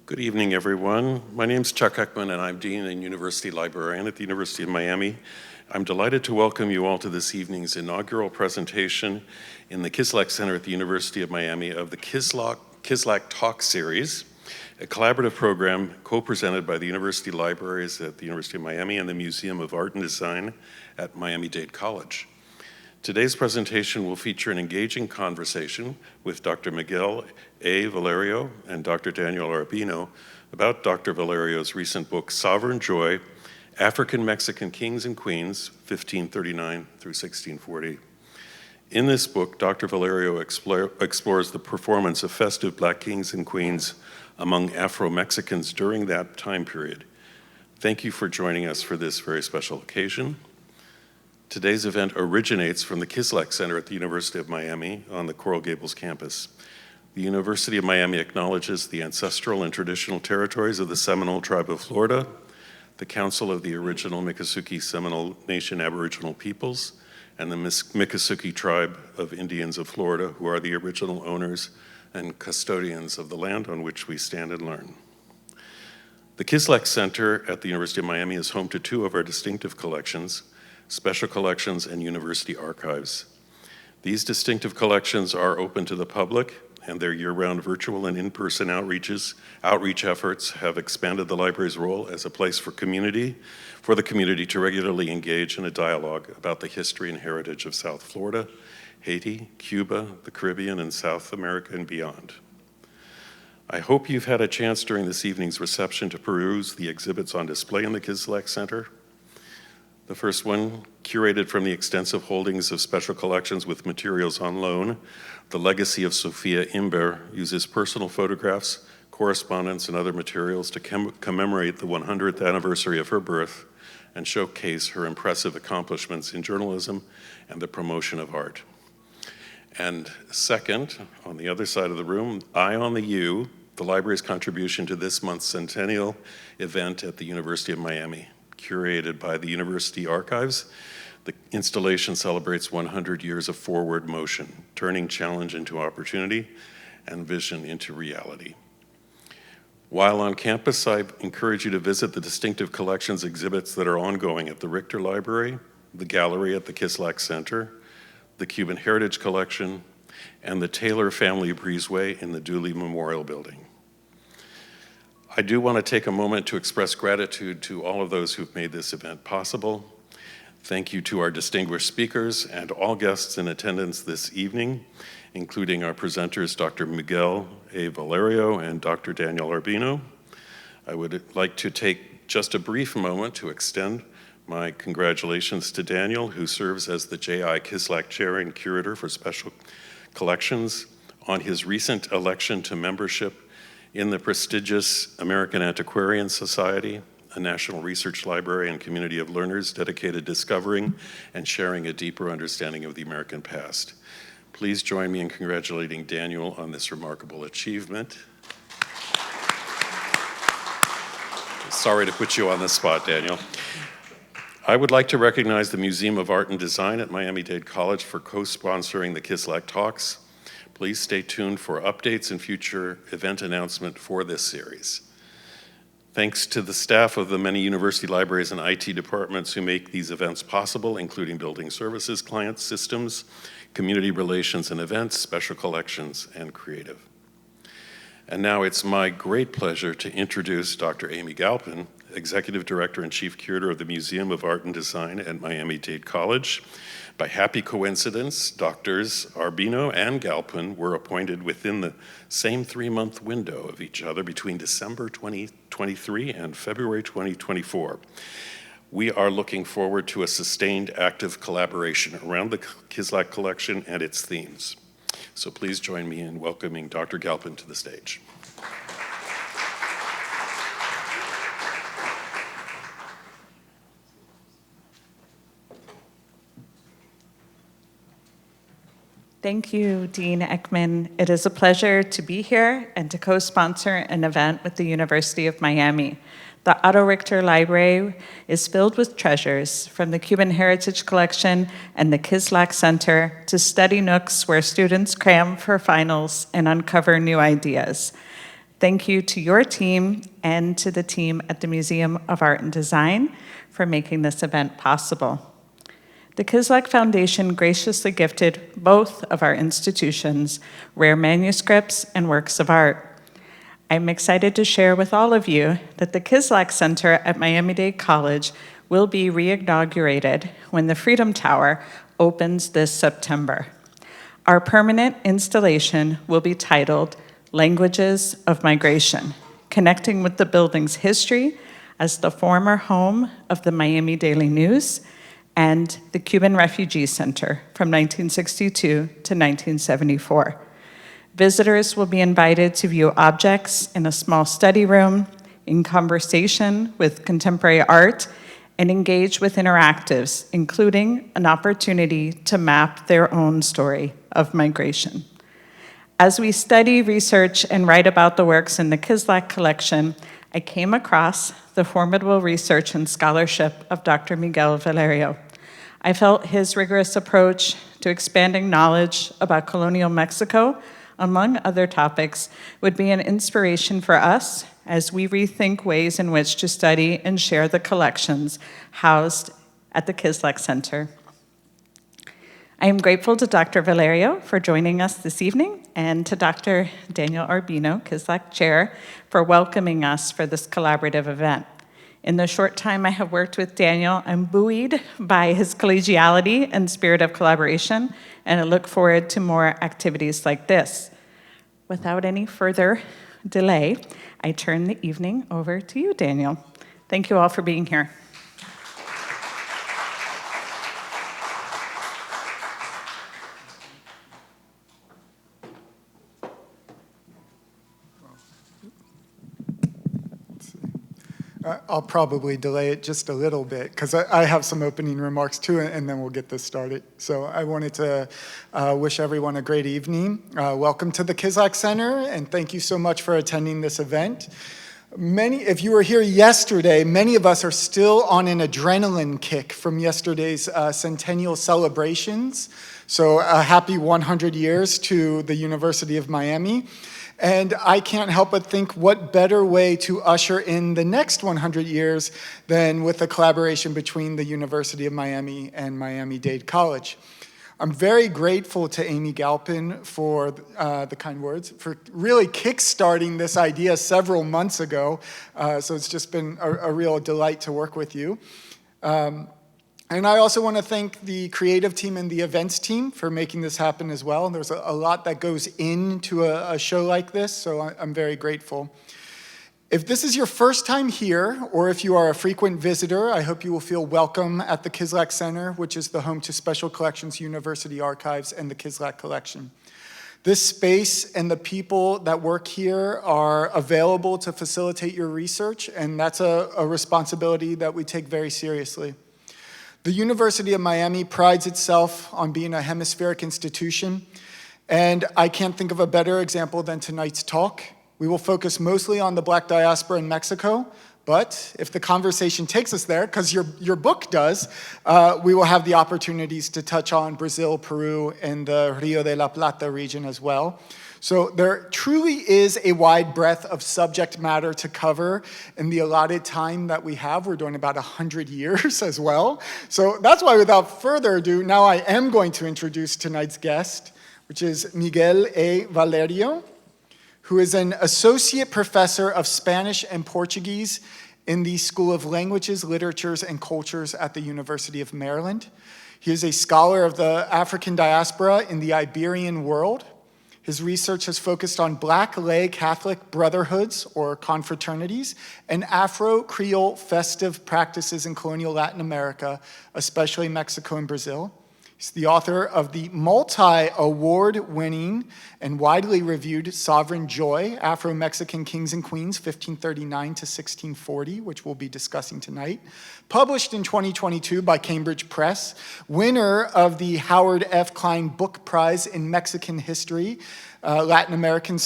Good evening, everyone. My name is Chuck Ekman, and I'm Dean and University Librarian at the University of Miami. I'm delighted to welcome you all to this evening's inaugural presentation in the Kislak Center at the University of Miami of the Kislak Talks series, a collaborative program co-presented by the University Libraries at the University of Miami and the Museum of Art and Design at Miami-Dade College. Today's presentation will feature an engaging conversation with Dr. Miguel Valerio and Dr. Daniel Arbino about Dr. Valerio's recent book, Sovereign Joy, Afro-Mexican Kings and Queens, 1539 through 1640. In this book, Dr. Valerio explores the performance of festive Black kings and queens among Afro-Mexicans during that time period. Thank you for joining us for this very special occasion. Today's event originates from the Kislak Center at the University of Miami on the Coral Gables campus. The University of Miami acknowledges the ancestral and traditional territories of the Seminole Tribe of Florida, the Council of the Original Miccosukee Seminole Nation Aboriginal Peoples, and the Miccosukee Tribe of Indians of Florida, who are the original owners and custodians of the land on which we stand and learn. The Kislak Center at the University of Miami is home to two of our distinctive collections, Special Collections and University Archives. These distinctive collections are open to the public, and their year-round virtual and in-person outreach efforts have expanded the library's role as a place for the community to regularly engage in a dialogue about the history and heritage of South Florida, Haiti, Cuba, the Caribbean, and South America and beyond. I hope you've had a chance during this evening's reception to peruse the exhibits on display in the Kislak Center. The first one, curated from the extensive holdings of Special Collections with materials on loan, The Legacy of Sophia Imber, uses personal photographs, correspondence, and other materials to commemorate the 100th anniversary of her birth and showcase her impressive accomplishments in journalism and the promotion of art. And second, on the other side of the room, Eye on the U, the library's contribution to this month's centennial event at the University of Miami. Curated by the University Archives, the installation celebrates 100 years of forward motion, turning challenge into opportunity and vision into reality. While on campus, I encourage you to visit the distinctive collections exhibits that are ongoing at the Richter Library, the gallery at the Kislak Center, the Cuban Heritage Collection, and the Taylor Family Breezeway in the Dooley Memorial Building. I do want to take a moment to express gratitude to all of those who've made this event possible. Thank you to our distinguished speakers and all guests in attendance this evening, including our presenters, Dr. Miguel Valerio and Dr. Daniel Arbino. I would like to take just a brief moment to extend my congratulations to Daniel, who serves as the J.I. Kislak Chair and Curator for Special Collections, on his recent election to membership in the prestigious American Antiquarian Society, a national research library and community of learners dedicated to discovering and sharing a deeper understanding of the American past. Please join me in congratulating Daniel on this remarkable achievement. Sorry to put you on the spot, Daniel. I would like to recognize the Museum of Art and Design at Miami-Dade College for co-sponsoring the Kislak Talks. Please stay tuned for updates and future event announcement for this series. Thanks to the staff of the many university libraries and IT departments who make these events possible, including building services, client systems, community relations and events, special collections, and creative. And now it's my great pleasure to introduce Dr. Amy Galpin, Executive Director and Chief Curator of the Museum of Art and Design at Miami-Dade College. By happy coincidence, Drs. Arbino and Galpin were appointed within the same 3-month window of each other between December 2023 and February 2024. We are looking forward to a sustained, active collaboration around the Kislak collection and its themes. So please join me in welcoming Dr. Galpin to the stage. Thank you, Dean Ekman. It is a pleasure to be here and to co-sponsor an event with the University of Miami. The Otto Richter Library is filled with treasures from the Cuban Heritage Collection and the Kislak Center to study nooks where students cram for finals and uncover new ideas. Thank you to your team and to the team at the Museum of Art and Design for making this event possible. The Kislak Foundation graciously gifted both of our institutions rare manuscripts and works of art. I'm excited to share with all of you that the Kislak Center at Miami-Dade College will be re-inaugurated when the Freedom Tower opens this September. Our permanent installation will be titled Languages of Migration, connecting with the building's history as the former home of the Miami Daily News and the Cuban Refugee Center from 1962 to 1974. Visitors will be invited to view objects in a small study room, in conversation with contemporary art, and engage with interactives, including an opportunity to map their own story of migration. As we study, research, and write about the works in the Kislak collection, I came across the formidable research and scholarship of Dr. Miguel Valerio. I felt his rigorous approach to expanding knowledge about colonial Mexico, among other topics, would be an inspiration for us as we rethink ways in which to study and share the collections housed at the Kislak Center. I am grateful to Dr. Valerio for joining us this evening and to Dr. Daniel Arbino, Kislak Chair, for welcoming us for this collaborative event. In the short time I have worked with Daniel, I'm buoyed by his collegiality and spirit of collaboration, and I look forward to more activities like this. Without any further delay, I turn the evening over to you, Daniel. Thank you all for being here. I'll probably delay it just a little bit because I have some opening remarks too, and then we'll get this started. So I wanted to wish everyone a great evening. Welcome to the Kislak Center, and thank you so much for attending this event. If you were here yesterday, many of us are still on an adrenaline kick from yesterday's centennial celebrations. So a happy 100 years to the University of Miami. And I can't help but think what better way to usher in the next 100 years than with a collaboration between the University of Miami and Miami-Dade College. I'm very grateful to Amy Galpin for the kind words, for really kickstarting this idea several months ago. So it's just been a real delight to work with you. And I also want to thank the creative team and the events team for making this happen as well. There's a lot that goes into a show like this, so I'm very grateful. If this is your first time here, or if you are a frequent visitor, I hope you will feel welcome at the Kislak Center, which is the home to Special Collections University Archives and the Kislak Collection. This space and the people that work here are available to facilitate your research, and that's a responsibility that we take very seriously. The University of Miami prides itself on being a hemispheric institution, and I can't think of a better example than tonight's talk. We will focus mostly on the Black diaspora in Mexico, but if the conversation takes us there, because your book does, we will have the opportunities to touch on Brazil, Peru, and the Rio de la Plata region as well. So there truly is a wide breadth of subject matter to cover in the allotted time that we have. We're doing about 100 years as well. So that's why without further ado, now I am going to introduce tonight's guest, which is Miguel A. Valerio, who is an associate professor of Spanish and Portuguese in the School of Languages, Literatures, and Cultures at the University of Maryland. He is a scholar of the African diaspora in the Iberian world. His research has focused on Black lay Catholic brotherhoods, or confraternities, and Afro-Creole festive practices in colonial Latin America, especially Mexico and Brazil. He's the author of the multi-award-winning and widely reviewed Sovereign Joy, Afro-Mexican Kings and Queens, 1539 to 1640, which we'll be discussing tonight. Published in 2022 by Cambridge Press, winner of the Howard F. Klein Book Prize in Mexican History, Latin American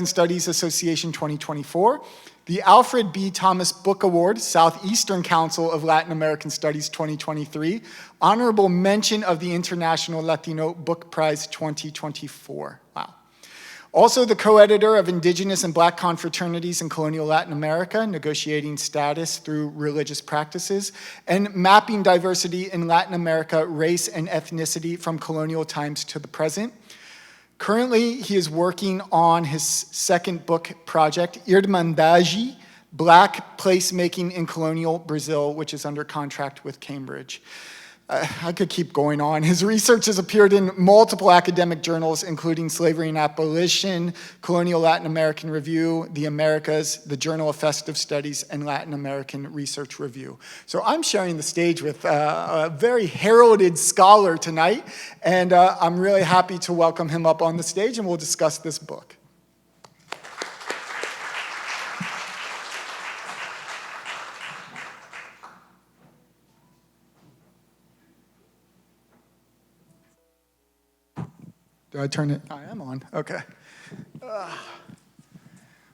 Studies Association 2024, the Alfred B. Thomas Book Award, Southeastern Council of Latin American Studies 2023, honorable mention of the International Latino Book Prize 2024. Wow. Also the co-editor of Indigenous and Black Confraternities in Colonial Latin America, Negotiating Status Through Religious Practices, and Mapping Diversity in Latin America, Race and Ethnicity from Colonial Times to the Present. Currently, he is working on his second book project, Irmandade, Black Placemaking in Colonial Brazil, which is under contract with Cambridge. I could keep going on. His research has appeared in multiple academic journals, including Slavery and Abolition, Colonial Latin American Review, The Americas, the Journal of Festive Studies, and Latin American Research Review. So I'm sharing the stage with a very heralded scholar tonight, and I'm really happy to welcome him up on the stage, and we'll discuss this book. Do I turn it? I am on. Okay.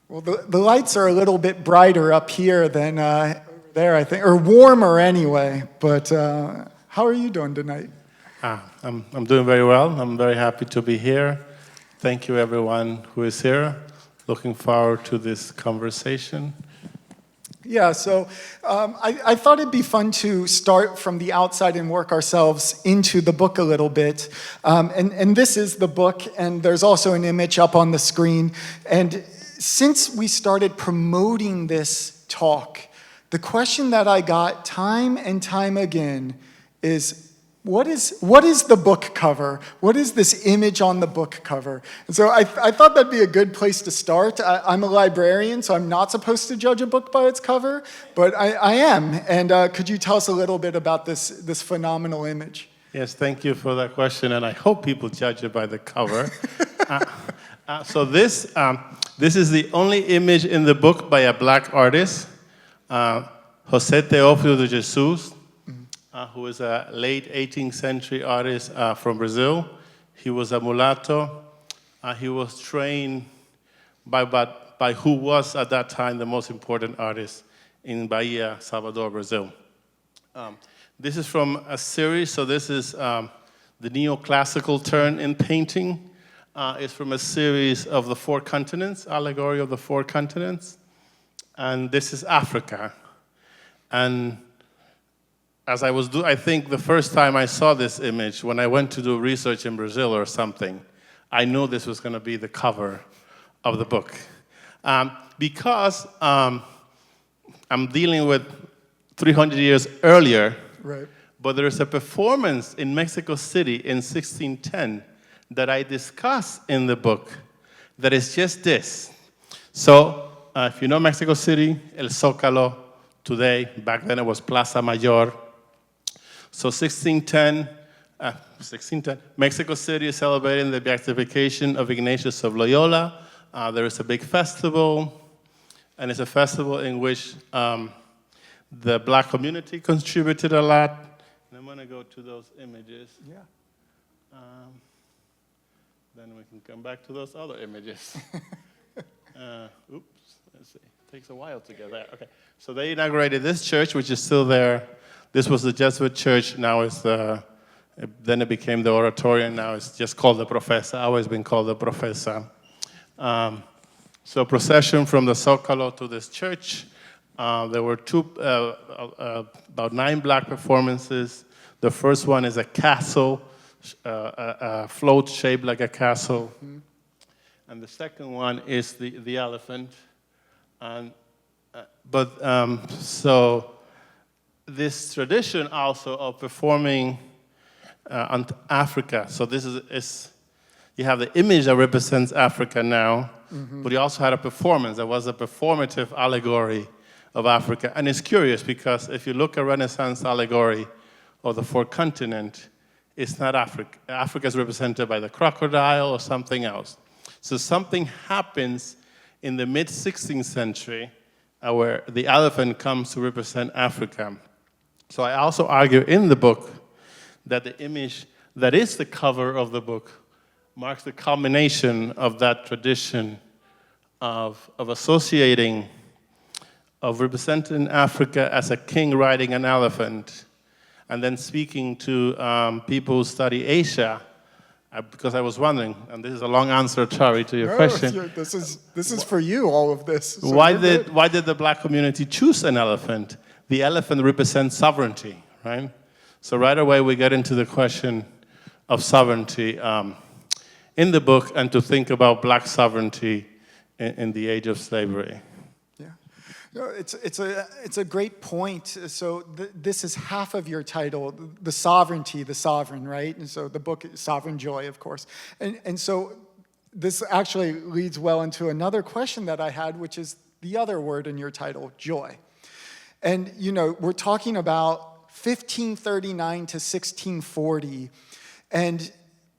Well, the lights are a little bit brighter up here than over there, I think, or warmer anyway. But how are you doing tonight? I'm doing very well. I'm very happy to be here. Thank you, everyone who is here. Looking forward to this conversation. Yeah, so I thought it'd be fun to start from the outside and work ourselves into the book a little bit. And this is the book, and there's also an image up on the screen. And since we started promoting this talk, the question that I got time and time again is, what is the book cover? What is this image on the book cover? And so I thought that'd be a good place to start. I'm a librarian, so I'm not supposed to judge a book by its cover, but I am. And could you tell us a little bit about this phenomenal image? Yes, thank you for that question, and I hope people judge it by the cover. So this is the only image in the book by a black artist, José Teófilo de Jesus, who is a late 18th century artist from Brazil. He was a mulatto. He was trained by who was at that time the most important artist in Bahia, Salvador, Brazil. This is from a series, so this is the neoclassical turn in painting. It's from a series of the four continents, allegory of the four continents. And this is Africa. And as I think the first time I saw this image, when I went to do research in Brazil or something, I knew this was going to be the cover of the book. Because I'm dealing with 300 years earlier, Right. but there is a performance in Mexico City in 1610 that I discuss in the book that is just this. So if you know Mexico City, El Zócalo, today, back then it was Plaza Mayor. So 1610, Mexico City is celebrating the beatification of Ignatius of Loyola. There is a big festival, and it's a festival in which the black community contributed a lot. And I'm going to go to those images. Yeah. Then we can come back to those other images. Oops, let's see. It takes a while to get there. Okay, so they inaugurated this church, which is still there. This was the Jesuit church. Now it's then it became the Oratorium. Now it's just called the Profesa. Always been called the Profesa. So procession from the Zócalo to this church. There were about 9 black performances. The first one is a castle, a float shaped like a castle. Mm-hmm. And the second one is the elephant. And so this tradition also of performing on Africa. So this is you have the image that represents Africa now, mm-hmm. but you also had a performance that was a performative allegory of Africa. And it's curious because if you look at Renaissance allegory of the fourth continent, it's not Africa. Africa is represented by the crocodile or something else. So something happens in the mid-16th century where the elephant comes to represent Africa. So I also argue in the book that the image that is the cover of the book marks the culmination of that tradition of associating, of representing Africa as a king riding an elephant, and then speaking to people who study Asia because I was wondering, and this is a long answer, Chari, to your No, question. this is for you, all of this. So Why you're did good. why did the black community choose an elephant? The elephant represents sovereignty, right? So right away we get into the question of sovereignty in the book, and to think about black sovereignty in the age of slavery. Yeah, no, it's a great point. So this is half of your title, the sovereignty, the sovereign, right? And so the book is Sovereign Joy, of course, and so this actually leads well into another question that I had, which is the other word in your title, joy. And we're talking about 1539 to 1640, and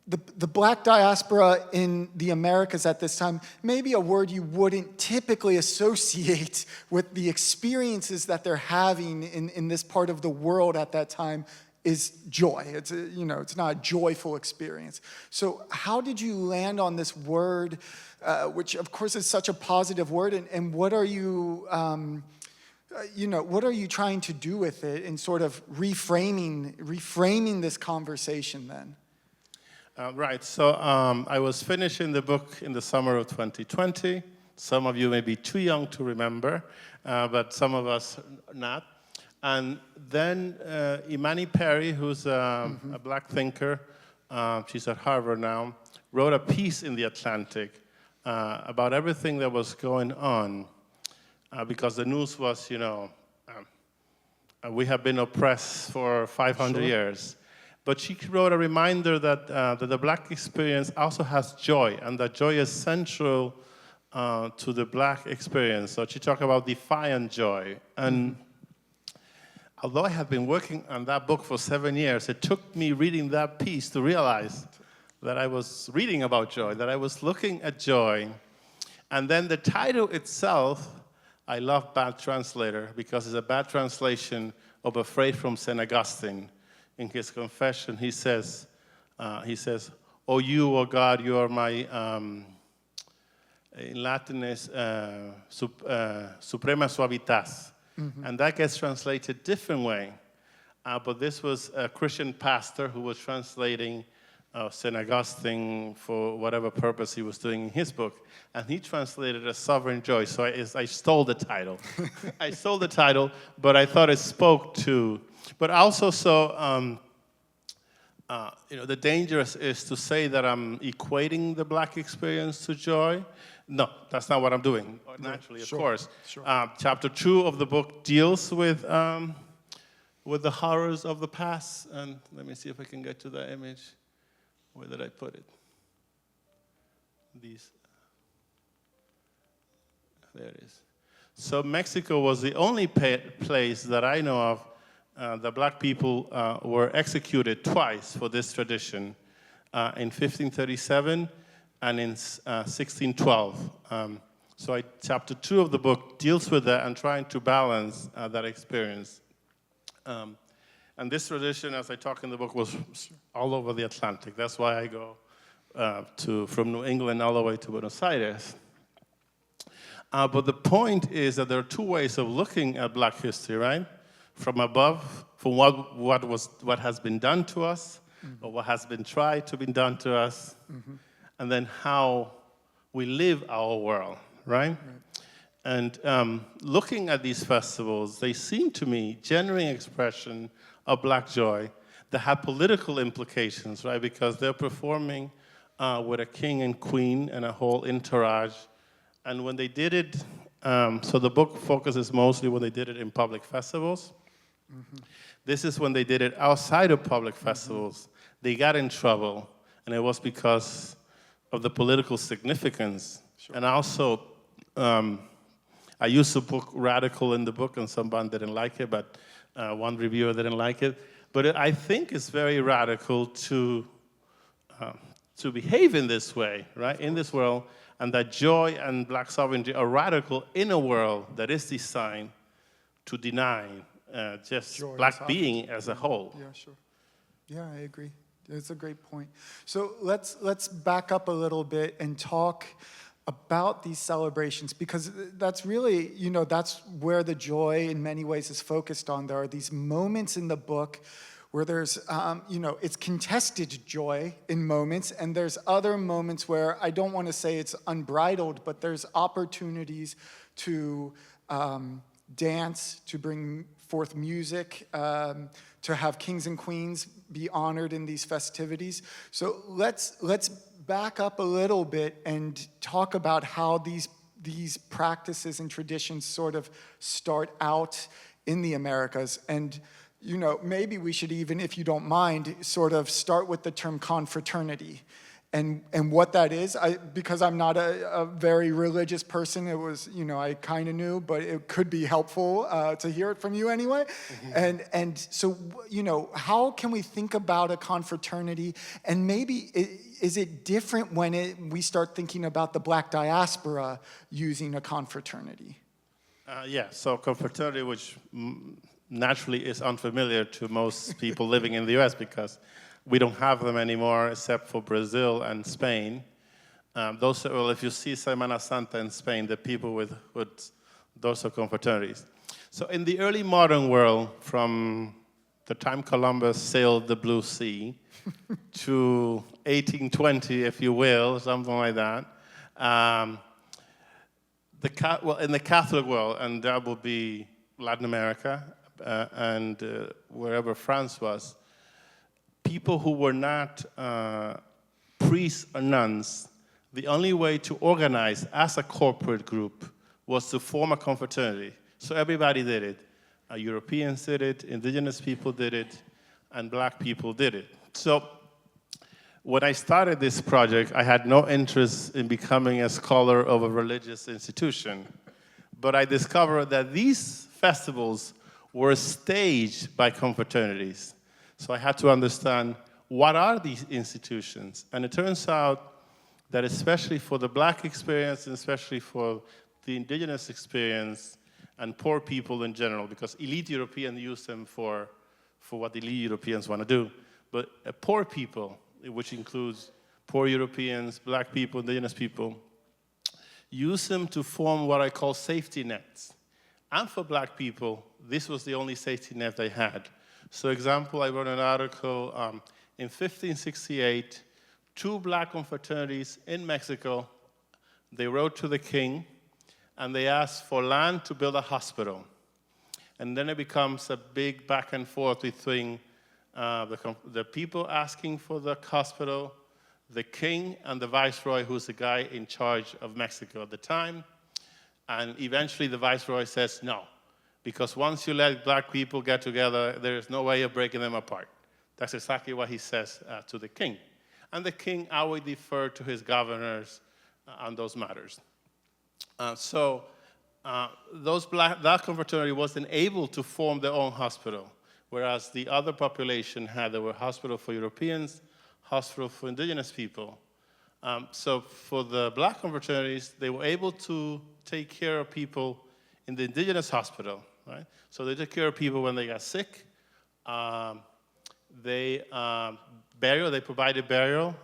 the black diaspora in the Americas at this time, maybe a word you wouldn't typically associate with the experiences that they're having in this part of the world at that time, is joy. It's not a joyful experience. So how did you land on this word, which of course is such a positive word, and what are you, what are you trying to do with it in sort of reframing this conversation then? Right, so I was finishing the book in the summer of 2020. Some of you may be too young to remember, but some of us not. And then Imani Perry, who's a black thinker, she's at Harvard now, wrote a piece in The Atlantic about everything that was going on, because the news was, we have been oppressed for 500 years. But she wrote a reminder that the black experience also has joy, and that joy is central to the black experience. So she talked about defiant joy. And although I have been working on that book for 7 years, it took me reading that piece to realize that I was reading about joy, that I was looking at joy. And then the title itself, I love Bad Translator, because it's a bad translation of a phrase from St. Augustine. In his confession, he says, "Oh, you, oh God, you are my," in Latin is suprema suavitas. And that gets translated different way. But this was a Christian pastor who was translating St. Augustine for whatever purpose he was doing in his book. And he translated as sovereign joy. So I stole the title. I stole the title, but I thought it spoke to. But also, the danger is to say that I'm equating the black experience to joy. No, that's not what I'm doing. Naturally, of course. Sure. Chapter 2 of the book deals with the horrors of the past. And let me see if I can get to that image. Where did I put it? There it is. So Mexico was the only place that I know of the black people were executed twice for this tradition, in 1537 and in 1612. So chapter 2 of the book deals with that and trying to balance that experience. And this tradition, as I talk in the book, was all over the Atlantic. That's why I go from New England all the way to Buenos Aires. But the point is that there are two ways of looking at black history, right? From above, from what has been done to us, or what has been tried to be done to us, and then how we live our world, right? And looking at these festivals, they seem to me genuine expression of black joy that have political implications, right? Because they're performing with a king and queen and a whole entourage. And when they did it, so the book focuses mostly when they did it in public festivals. This is when they did it outside of public festivals. They got in trouble, and it was because of the political significance. Sure. And also, I used the book radical in the book, and someone didn't like it, but one reviewer didn't like it. But I think it's very radical to behave in this way, right, in this world, and that joy and black sovereignty are radical in a world that is designed to deny just joy black being as a whole. Yeah, sure. Yeah, I agree. It's a great point. So let's back up a little bit and talk about these celebrations, because that's really, that's where the joy in many ways is focused on. There are these moments in the book where there's, it's contested joy in moments, and there's other moments where I don't want to say it's unbridled, but there's opportunities to dance, to bring forth music, to have kings and queens be honored in these festivities. So let's back up a little bit and talk about how these practices and traditions sort of start out in the Americas. And maybe we should even, if you don't mind, sort of start with the term confraternity and what that is. Because I'm not a very religious person, it was, I kind of knew, but it could be helpful to hear it from you anyway. Mm-hmm. And so, how can we think about a confraternity? And maybe, is it different when we start thinking about the Black diaspora using a confraternity? So confraternity, which naturally is unfamiliar to most people living in the US because we don't have them anymore except for Brazil and Spain. If you see Semana Santa in Spain, the people with hoods, those are confraternities. So in the early modern world, from the time Columbus sailed the Blue Sea to 1820, if you will, something like that, in the Catholic world, and that would be Latin America and wherever France was, people who were not priests or nuns, the only way to organize as a corporate group was to form a confraternity. So everybody did it. Europeans did it, indigenous people did it, and black people did it. So when I started this project, I had no interest in becoming a scholar of a religious institution. But I discovered that these festivals were staged by confraternities. So I had to understand, what are these institutions? And it turns out that especially for the black experience, and especially for the indigenous experience, and poor people in general, because elite Europeans use them for what elite Europeans want to do. But poor people, which includes poor Europeans, black people, indigenous people, use them to form what I call safety nets. And for black people, this was the only safety net they had. So example, I wrote an article in 1568, 2 black confraternities in Mexico, they wrote to the king, and they asked for land to build a hospital. And then it becomes a big back and forth between the people asking for the hospital, the king, and the viceroy, who's the guy in charge of Mexico at the time. And eventually the viceroy says no, because once you let black people get together, there is no way of breaking them apart. That's exactly what he says to the king. And the king always deferred to his governors on those matters. That confraternity wasn't able to form their own hospital, whereas the other population there were hospitals for Europeans, hospitals for indigenous people. So for the black confraternities, they were able to take care of people in the indigenous hospital, right? So they took care of people when they got sick. They provided burial.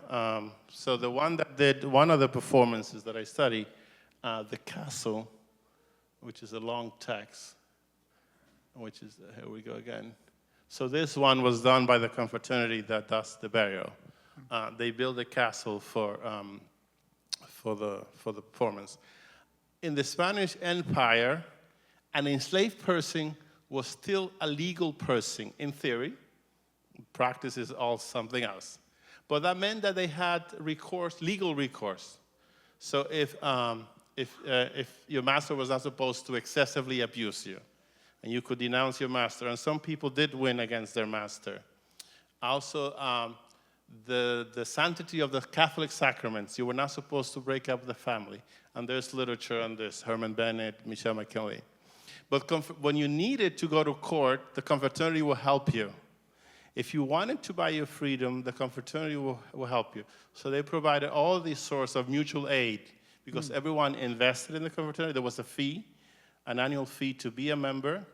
So the one that did one of the performances that I studied, the castle, which is a long text, which is, here we go again. So this one was done by the confraternity that does the burial. They built a castle for the performance. In the Spanish Empire, an enslaved person was still a legal person in theory. Practice is all something else. But that meant that they had recourse, legal recourse. So if your master was not supposed to excessively abuse you, and you could denounce your master, and some people did win against their master. Also, the sanctity of the Catholic sacraments, you were not supposed to break up the family. And there's literature on this, Herman Bennett, Michelle McKinley. But when you needed to go to court, the confraternity will help you. If you wanted to buy your freedom, the confraternity will help you. So they provided all these sorts of mutual aid because everyone invested in the confraternity. There was a fee, an annual fee to be a member,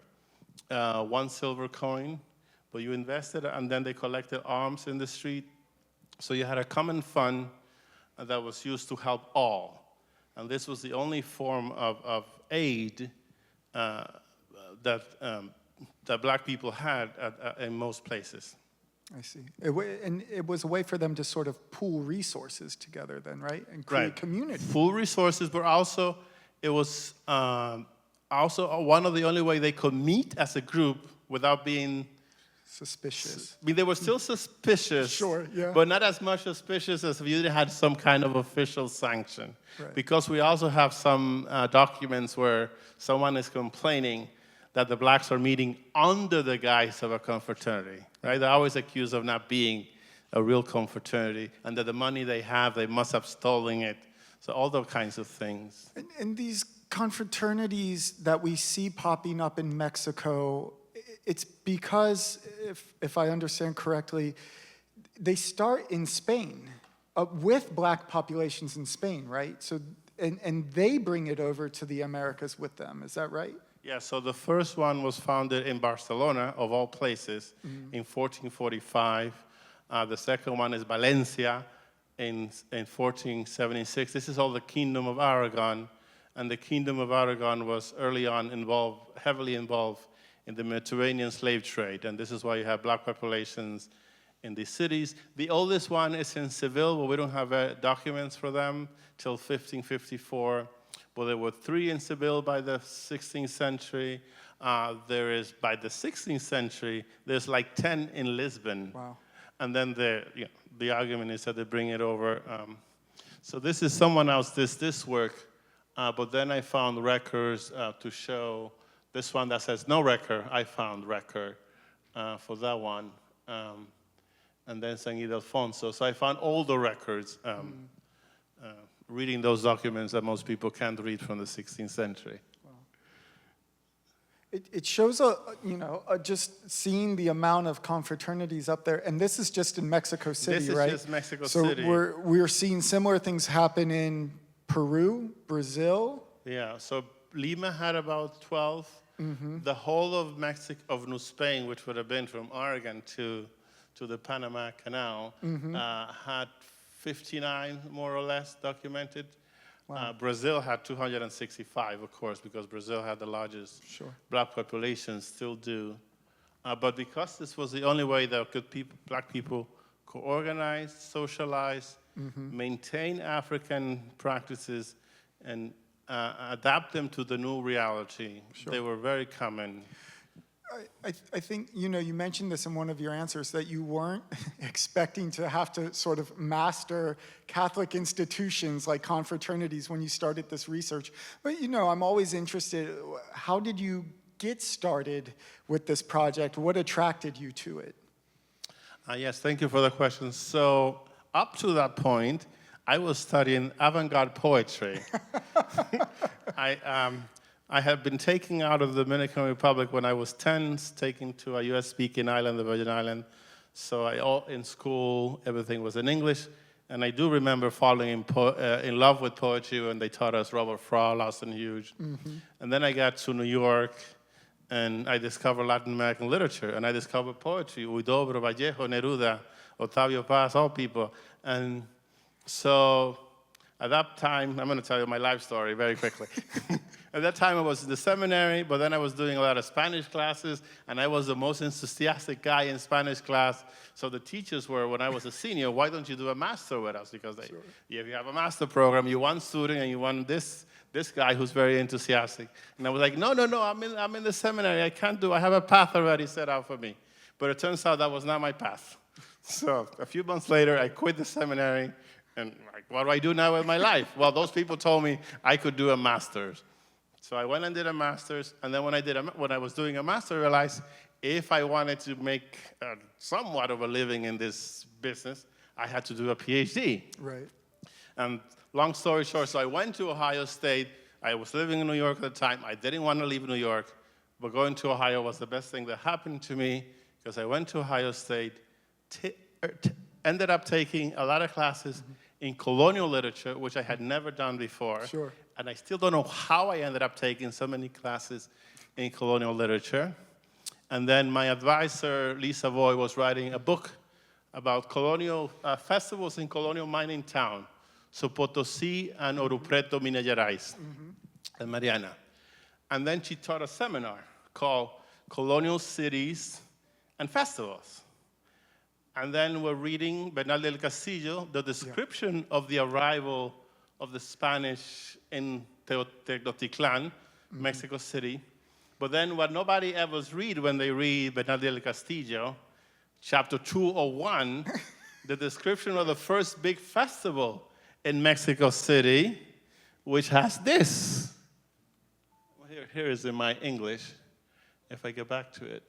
1 silver coin, but you invested, and then they collected arms in the street. So you had a common fund that was used to help all. And this was the only form of aid that black people had in most places. I see. And it was a way for them to sort of pool resources together then, right? And create Right. community. Full resources, but also it was also one of the only way they could meet as a group without being. Suspicious. I mean, they were still suspicious. Sure, yeah. But not as much suspicious as if you had some kind of official sanction. Right. Because we also have some documents where someone is complaining that the blacks are meeting under the guise of a confraternity, right? They're always accused of not being a real confraternity, and that the money they have, they must have stolen it. So all those kinds of things. And these confraternities that we see popping up in Mexico, it's because, if I understand correctly, they start in Spain, with black populations in Spain, right? So, and they bring it over to the Americas with them, is that right? Yeah, so the first one was founded in Barcelona, of all places, in 1445. The second one is Valencia in 1476. This is all the Kingdom of Aragon, and the Kingdom of Aragon was early on heavily involved in the Mediterranean slave trade, and this is why you have black populations in these cities. The oldest one is in Seville, but we don't have documents for them till 1554. But there were 3 in Seville by the 16th century. There is, by the 16th century, there's like 10 in Lisbon. Wow. And then the argument is that they bring it over. So this is someone else, this work, but then I found records to show this one that says no record. I found record for that one. And then San Ildefonso. So I found all the records reading those documents that most people can't read from the 16th century. Wow. It shows, just seeing the amount of confraternities up there, and this is just in Mexico City, right? This is just Mexico So City. we're seeing similar things happen in Peru, Brazil. Yeah, so Lima had about 12. The whole of New Spain, which would have been from Oregon to the Panama Canal, had 59, more or less, documented. Wow. Brazil had 265, of course, because Brazil had the largest black population, still do. But because this was the only way that black people could organize, socialize, maintain African practices, and adapt them to the new reality, they were very common. I think, you mentioned this in one of your answers, that you weren't expecting to have to sort of master Catholic institutions like confraternities when you started this research. But, I'm always interested, how did you get started with this project? What attracted you to it? Yes, thank you for the question. So up to that point, I was studying avant-garde poetry. I had been taken out of the Dominican Republic when I was 10, taken to a U.S.-speaking island, the Virgin Islands. So in school, everything was in English. And I do remember falling in love with poetry when they taught us Robert Frost, Austin Hughes. And then I got to New York, and I discovered Latin American literature. And I discovered poetry, Huidobro, Vallejo, Neruda, Octavio Paz, all people. And so at that time, I'm going to tell you my life story very quickly. At that time, I was in the seminary, but then I was doing a lot of Spanish classes, and I was the most enthusiastic guy in Spanish class. So the teachers were, when I was a senior, why don't you do a master with us? Because if you have a master program, you want student, and you want this guy who's very enthusiastic. And I was like, no, I'm in the seminary. I have a path already set out for me. But it turns out that was not my path. So a few months later, I quit the seminary, and what do I do now with my life? Well, those people told me I could do a master's. So I went and did a master's, and then when I was doing a master, I realized if I wanted to make somewhat of a living in this business, I had to do a PhD. Right. And long story short, so I went to Ohio State. I was living in New York at the time. I didn't want to leave New York, but going to Ohio was the best thing that happened to me because I went to Ohio State, ended up taking a lot of classes in colonial literature, which I had never done before. Sure. And I still don't know how I ended up taking so many classes in colonial literature. And then my advisor, Lisa Voy, was writing a book about colonial festivals in colonial mining town. So Potosí and Ouro Preto, Minas Gerais, and Mariana. And then she taught a seminar called Colonial Cities and Festivals. And then we're reading Bernal del Castillo, the description of the arrival of the Spanish in Tenochtitlan, Mexico City. But then what nobody ever read when they read Bernal del Castillo, chapter 201, the description of the first big festival in Mexico City, which has this. Well, here is in my English. If I get back to it,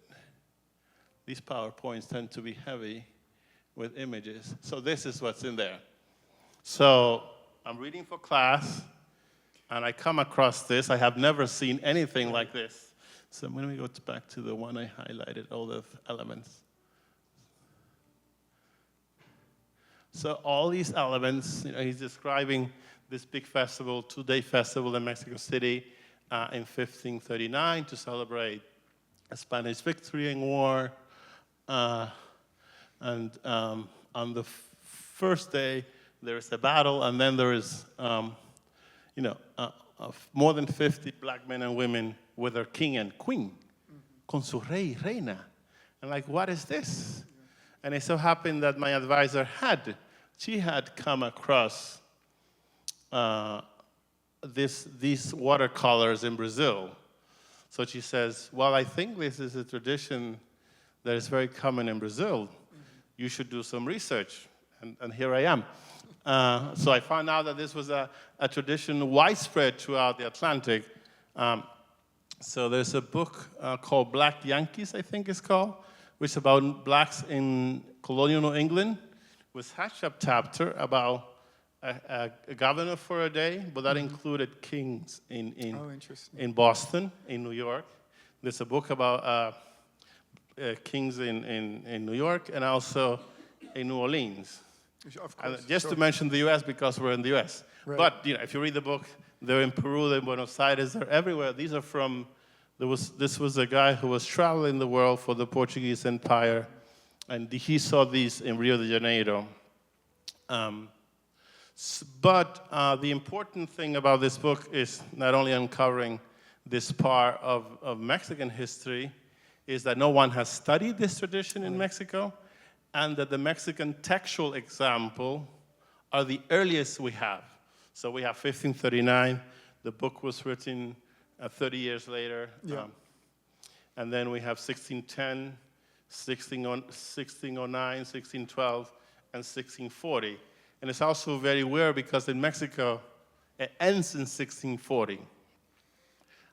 these PowerPoints tend to be heavy with images. So this is what's in there. So I'm reading for class, and I come across this. I have never seen anything like this. So let me go back to the one I highlighted, all the elements. So all these elements, he's describing this big festival, two-day festival in Mexico City in 1539 to celebrate a Spanish victory in war. And on the first day, there is a battle, and then there is, more than 50 black men and women with their king and queen, con su rey, reina. And like, what is this? And it so happened that my advisor she had come across these watercolors in Brazil. So she says, well, I think this is a tradition that is very common in Brazil. You should do some research. And here I am. So I found out that this was a tradition widespread throughout the Atlantic. So there's a book called Black Yankees, I think it's called, which is about blacks in colonial New England, with a chapter about a governor for a day, but that included kings in Boston, in New York. There's a book about kings in New York and also in New Orleans. Of course, just to mention the U.S. because we're in the U.S. Right. But if you read the book, they're in Peru, they're in Buenos Aires, they're everywhere. These are from, this was a guy who was traveling the world for the Portuguese Empire, and he saw these in Rio de Janeiro. But the important thing about this book is not only uncovering this part of Mexican history, is that no one has studied this tradition in Mexico, and that the Mexican textual example are the earliest we have. So we have 1539. The book was written 30 years later. Yeah. And then we have 1610, 1609, 1612, and 1640. And it's also very weird because in Mexico, it ends in 1640.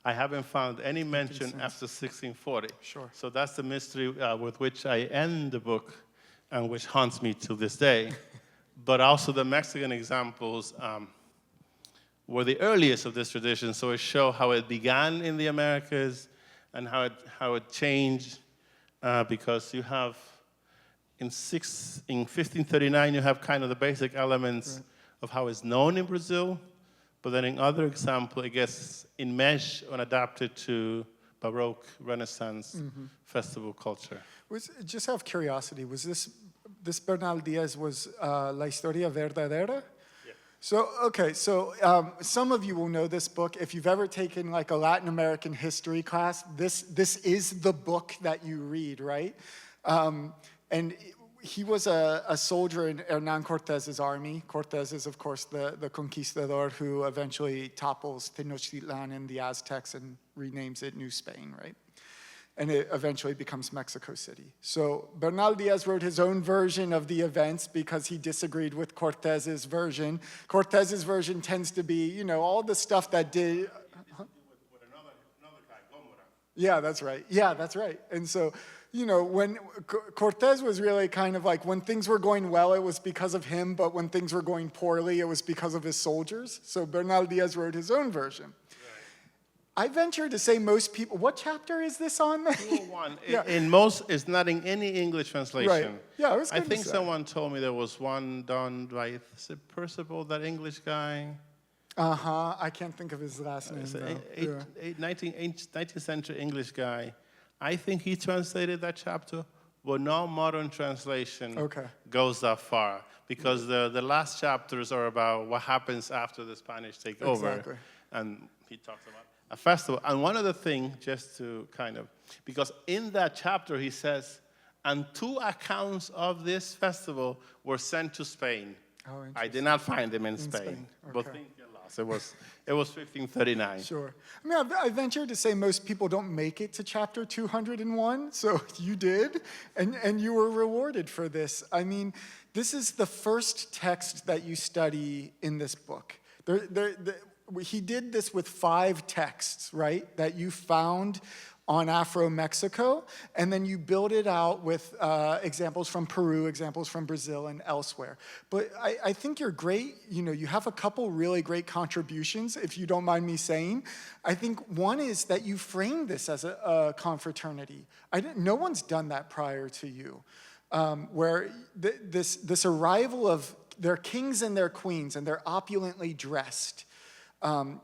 I haven't found any mention after 1640. Sure. So that's the mystery with which I end the book, and which haunts me to this day. But also the Mexican examples were the earliest of this tradition, so it shows how it began in the Americas and how it changed, because you have, in 1539, you have kind of the basic elements of how it's known in Brazil, but then in other examples, it gets enmeshed and adapted to Baroque, Renaissance, festival culture. Just out of curiosity, was this Bernal Diaz was La Historia Verdadera? Yeah. So, okay, so some of you will know this book. If you've ever taken like a Latin American history class, this is the book that you read, right? And he was a soldier in Hernán Cortés's army. Cortés is, of course, the conquistador who eventually topples Tenochtitlan and the Aztecs and renames it New Spain, right? And it eventually becomes Mexico City. So Bernal Diaz wrote his own version of the events because he disagreed with Cortés's version. Cortés's version tends to be, all the stuff that did... With another guy, Gómora. Yeah, that's right. Yeah, that's right. And so, when Cortés was really kind of like, when things were going well, it was because of him, but when things were going poorly, it was because of his soldiers. So Bernal Diaz wrote his own version. I venture to say most people, what chapter is this on? 201. Yeah. In most, it's not in any English translation. Right. Yeah, I think someone told me there was one done by, is it Percival, that English guy? Uh-huh. I can't think of his last name, It's though. an 19th century English guy. I think he translated that chapter, but no modern translation goes that far, because the last chapters are about what happens after the Spanish take over. Exactly. And he talks about a festival. And one other thing, just to kind of, because in that chapter he says, and 2 accounts of this festival were sent to Spain. Oh, I did not find them in Spain. Spain, But okay. things get lost. It was 1539. Sure. I mean, I venture to say most people don't make it to chapter 201, so you did, and you were rewarded for this. I mean, this is the first text that you study in this book. He did this with 5 texts, right, that you found on Afro-Mexico, and then you build it out with examples from Peru, examples from Brazil, and elsewhere. But I think you're great. You know, you have a couple really great contributions, if you don't mind me saying. I think one is that you framed this as a confraternity. No one's done that prior to you, where this arrival of their kings and their queens, and they're opulently dressed.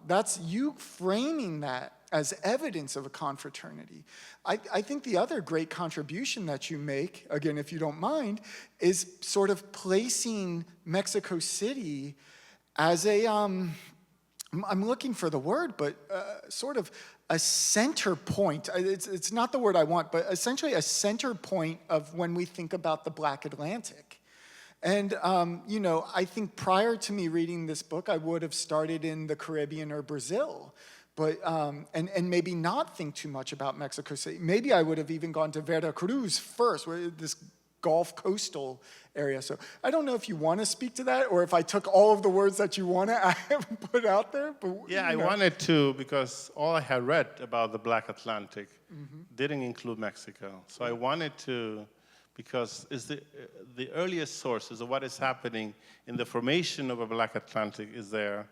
That's you framing that as evidence of a confraternity. I think the other great contribution that you make, again, if you don't mind, is sort of placing Mexico City as a, I'm looking for the word, but sort of a center point. It's not the word I want, but essentially a center point of when we think about the Black Atlantic. And, you know, I think prior to me reading this book, I would have started in the Caribbean or Brazil, but, and maybe not think too much about Mexico City. Maybe I would have even gone to Veracruz first, this Gulf coastal area. So I don't know if you want to speak to that, or if I took all of the words that you want to put out there. But, yeah, I wanted to, because all I had read about the Black Atlantic didn't include Mexico. So I wanted to, because it's the earliest sources of what is happening in the formation of a Black Atlantic is there.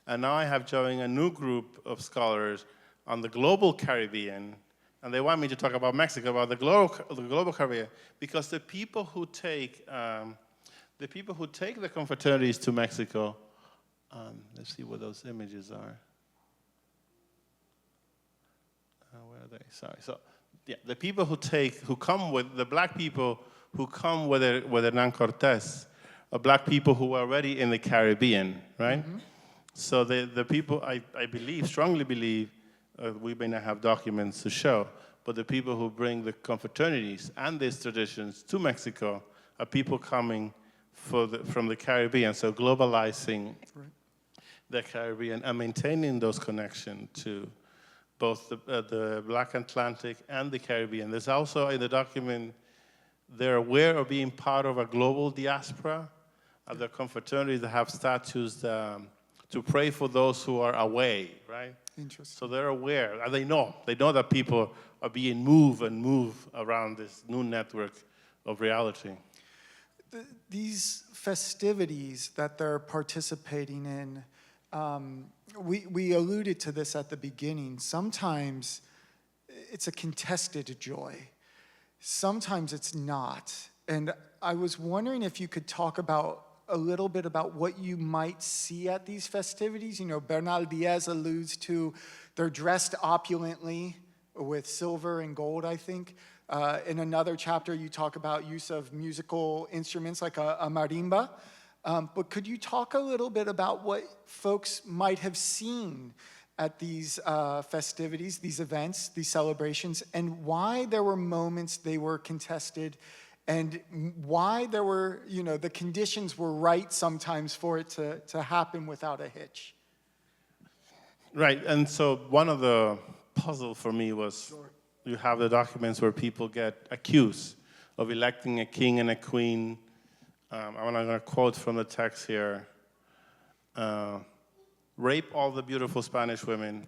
And now I have joined a new group of scholars on the global Caribbean, and they want me to talk about Mexico, about the global Caribbean, because the people who take the confraternities to Mexico, let's see what those images are. Where are they? Sorry. So, yeah, the people who come with the black people who come with Hernan Cortés, are black people who are already in the Caribbean, right? Mm-hmm. So the people, I believe, strongly believe, we may not have documents to show, but the people who bring the confraternities and these traditions to Mexico are people coming from the Caribbean, so globalizing the Caribbean and maintaining those connections to both the Black Atlantic and the Caribbean. There's also in the document, they're aware of being part of a global diaspora. The confraternities that have statues to pray for those who are away, right? Interesting. So they're aware, and they know that people are being moved around this new network of reality. These festivities that they're participating in, we alluded to this at the beginning. Sometimes it's a contested joy. Sometimes it's not. And I was wondering if you could talk a little bit about what you might see at these festivities. You know, Bernal Diaz alludes to they're dressed opulently with silver and gold, I think. In another chapter, you talk about use of musical instruments like a marimba. But could you talk a little bit about what folks might have seen at these festivities, these events, these celebrations, and why there were moments they were contested, and why there were, you know, the conditions were right sometimes for it to happen without a hitch? Right, and so one of the puzzle for me was you have the documents where people get accused of electing a king and a queen. I'm going to quote from the text here. Rape all the beautiful Spanish women,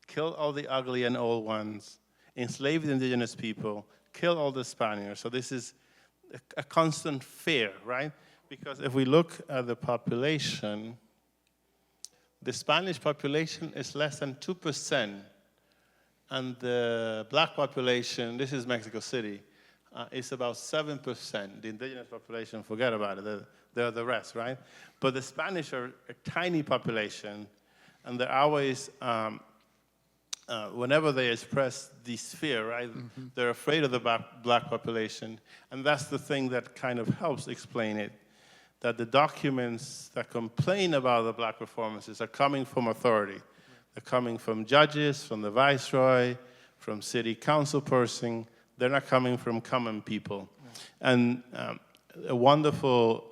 kill all the ugly and old ones, enslave the indigenous people, kill all the Spaniards. So this is a constant fear, right? Because if we look at the population, the Spanish population is less than 2%, and the black population, this is Mexico City, is about 7%. The indigenous population, forget about it, they're the rest, right? But the Spanish are a tiny population, and they're always, whenever they express this fear, right, they're afraid of the black population, and that's the thing that kind of helps explain it, that the documents that complain about the black performances are coming from authority. They're coming from judges, from the viceroy, from city council person. They're not coming from common people. And a wonderful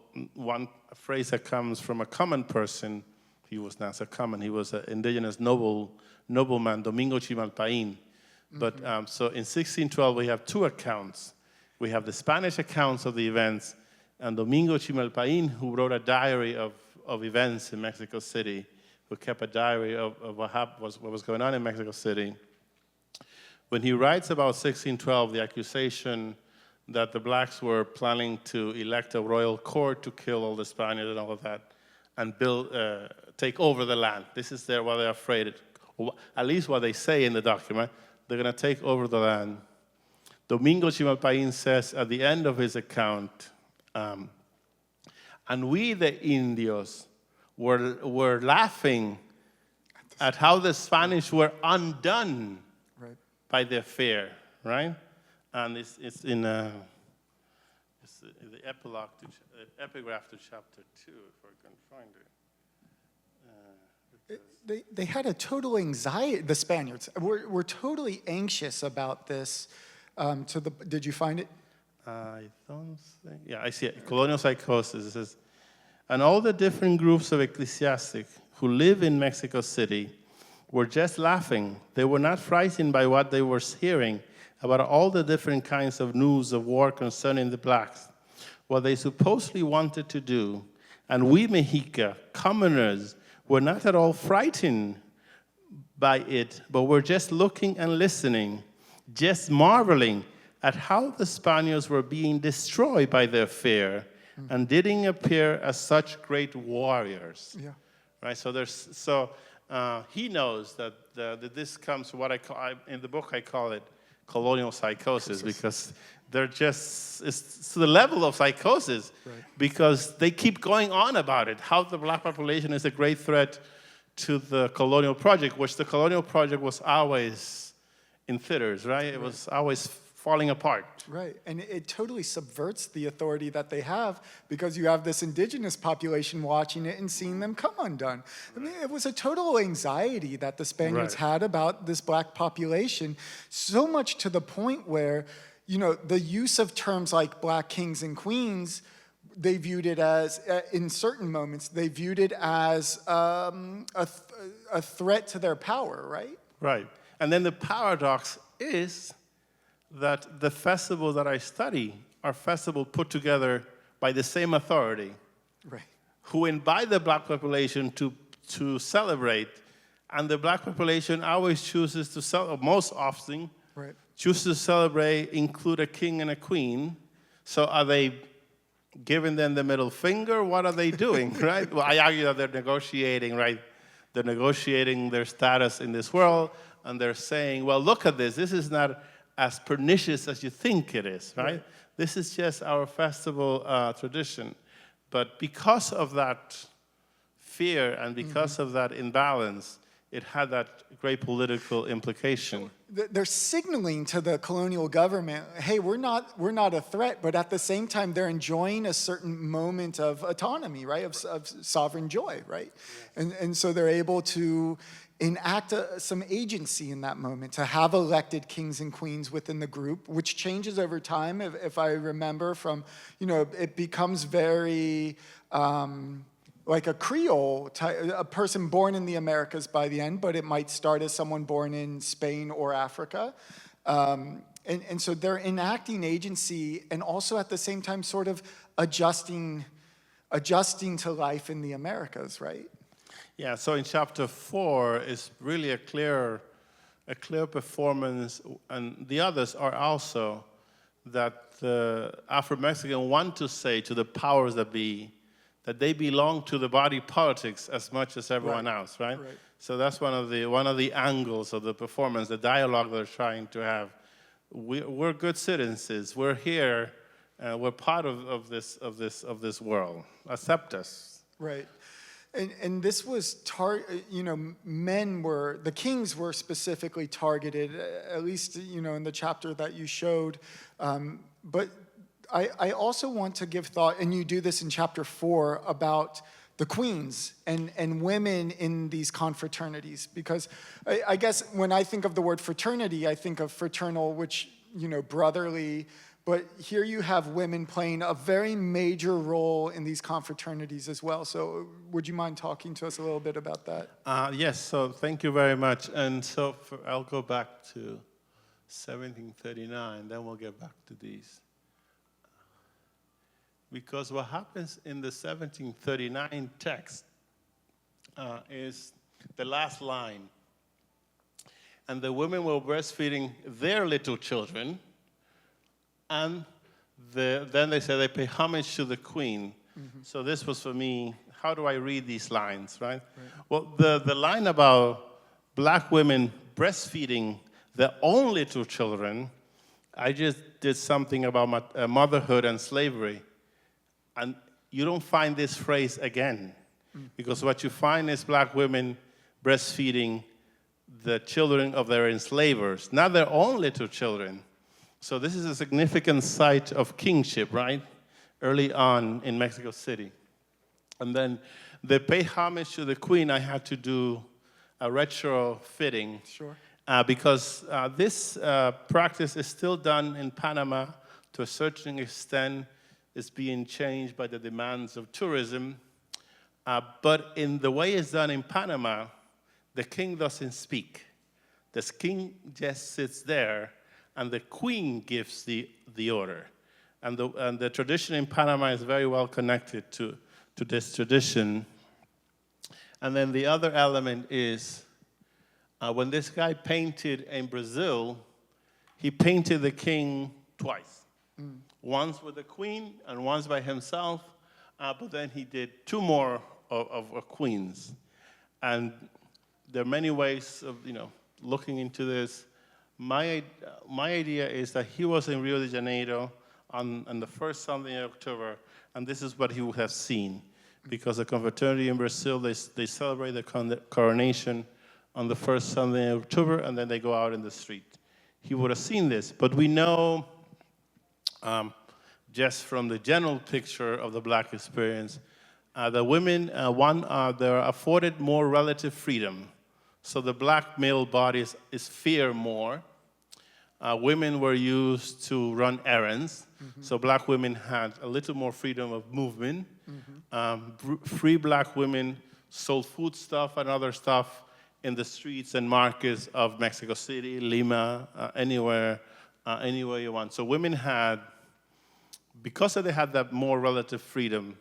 phrase that comes from a common person, he was not so common, he was an indigenous nobleman, Domingo Chimalpain. But so in 1612, we have two accounts. We have the Spanish accounts of the events, and Domingo Chimalpain, who wrote a diary of events in Mexico City, who kept a diary of what was going on in Mexico City. When he writes about 1612, the accusation that the blacks were planning to elect a royal court to kill all the Spaniards and all of that, and take over the land. This is what they're afraid, at least what they say in the document. They're going to take over the land. Domingo Chimalpain says at the end of his account, and we, the Indios, were laughing at how the Spanish were undone by their fear, right? And it's in the epigraph to chapter 2, if I can find it. They had a total anxiety, the Spaniards were totally anxious about this. Did you find it? I don't think, yeah, I see it. Colonial psychosis. It says, and all the different groups of ecclesiastics who live in Mexico City were just laughing. They were not frightened by what they were hearing about all the different kinds of news of war concerning the blacks. What they supposedly wanted to do, and we Mexica, commoners, were not at all frightened by it, but were just looking and listening, just marveling at how the Spaniards were being destroyed by their fear and didn't appear as such great warriors. Yeah. Right. So he knows that this comes from what in the book I call it colonial psychosis, because they're it's to the level of psychosis, because they keep going on about it, how the black population is a great threat to the colonial project, which the colonial project was always in theaters, right? It was always falling apart. Right, and it totally subverts the authority that they have, because you have this indigenous population watching it and seeing them come undone. I mean, it was a total anxiety that the Spaniards had about this black population, so much to the point where, you know, the use of terms like black kings and queens, they viewed it as, in certain moments, they viewed it as a threat to their power, right? Right, and then the paradox is that the festivals that I study are festivals put together by the same authority, who invite the black population to celebrate, and the black population always chooses to celebrate, most often, chooses to celebrate, include a king and a queen. So are they giving them the middle finger? What are they doing, right? Well, I argue that they're negotiating, right? They're negotiating their status in this world, and they're saying, well, look at this. This is not as pernicious as you think it is, right? This is just our festival tradition. But because of that fear and because of that imbalance, it had that great political implication. They're signaling to the colonial government, hey, we're not a threat, but at the same time, they're enjoying a certain moment of autonomy, right, of sovereign joy, right? And so they're able to enact some agency in that moment, to have elected kings and queens within the group, which changes over time, if I remember from, you know, it becomes very like a Creole, a person born in the Americas by the end, but it might start as someone born in Spain or Africa. And so they're enacting agency and also at the same time sort of adjusting to life in the Americas, right? Yeah, so in chapter 4 is really a clear performance, and the others are also that the Afro-Mexican want to say to the powers that be that they belong to the body politics as much as everyone else, right? So that's one of the angles of the performance, the dialogue they're trying to have. We're good citizens. We're here. We're part of this world. Accept us. Right. And this was, the kings were specifically targeted, at least, in the chapter that you showed. But I also want to give thought, and you do this in chapter 4, about the queens and women in these confraternities. Because I guess when I think of the word fraternity, I think of fraternal, which, brotherly, But here you have women playing a very major role in these confraternities as well. So would you mind talking to us a little bit about that? Yes, so thank you very much. And so I'll go back to 1739, then we'll get back to these. Because what happens in the 1739 text is the last line. And the women were breastfeeding their little children, and then they say they pay homage to the queen. So this was for me, how do I read these lines, right? Well, the line about black women breastfeeding their own little children, I just did something about motherhood and slavery. And you don't find this phrase again, because what you find is black women breastfeeding the children of their enslavers, not their own little children. So this is a significant site of kingship, right? Early on in Mexico City. And then the pay homage to the queen, I had to do a retrofitting. Sure. Because this practice is still done in Panama to a certain extent. It's being changed by the demands of tourism. But in the way it's done in Panama, the king doesn't speak. The king just sits there, and the queen gives the order. And the tradition in Panama is very well connected to this tradition. And then the other element is, when this guy painted in Brazil, he painted the king twice. Once with the queen and once by himself, but then he did two more of queens. And there are many ways of looking into this. My idea is that he was in Rio de Janeiro on the first Sunday in October, and this is what he would have seen. Because the confraternity in Brazil, they celebrate the coronation on the first Sunday in October, and then they go out in the street. He would have seen this, but we know just from the general picture of the black experience, the women, they're afforded more relative freedom. So the black male body is feared more. Women were used to run errands, so black women had a little more freedom of movement. Free black women sold food stuff and other stuff in the streets and markets of Mexico City, Lima, anywhere you want. So women had, because they had that more relative freedom,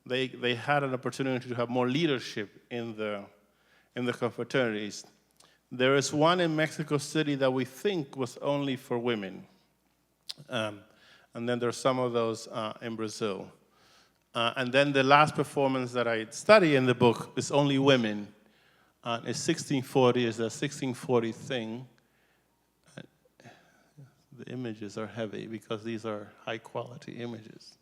they had an opportunity to have more leadership in the confraternities. There is one in Mexico City that we think was only for women. And then there's some of those in Brazil. And then the last performance that I study in the book is only women. It's 1640, it's a 1640 thing. The images are heavy because these are high quality images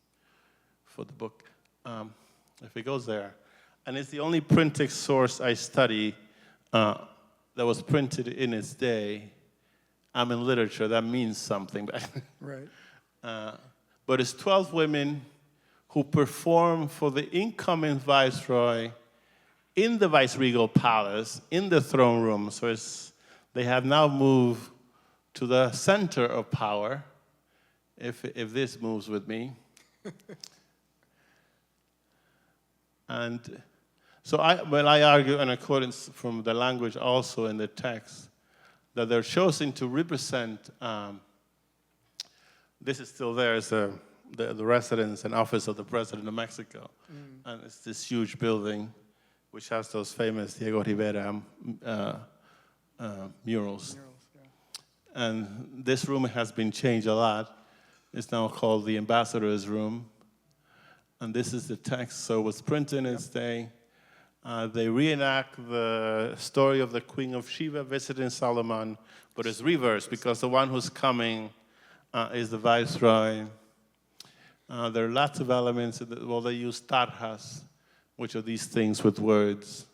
for the book. If it goes there. And it's the only printed source I study that was printed in its day. I'm in literature, that means something. Right. But it's 12 women who perform for the incoming viceroy in the viceregal palace, in the throne room. So they have now moved to the center of power, if this moves with me. And so I argue in accordance from the language also in the text that they're chosen to represent, this is still there, it's the residence and office of the President of Mexico. And it's this huge building which has those famous Diego Rivera murals. And this room has been changed a lot. It's now called the Ambassador's Room. And this is the text, so it was printed in its day. They reenact the story of the Queen of Sheba visiting Solomon, but it's reversed because the one who's coming is the viceroy. There are lots of elements. They use tarjas, which are these things with words.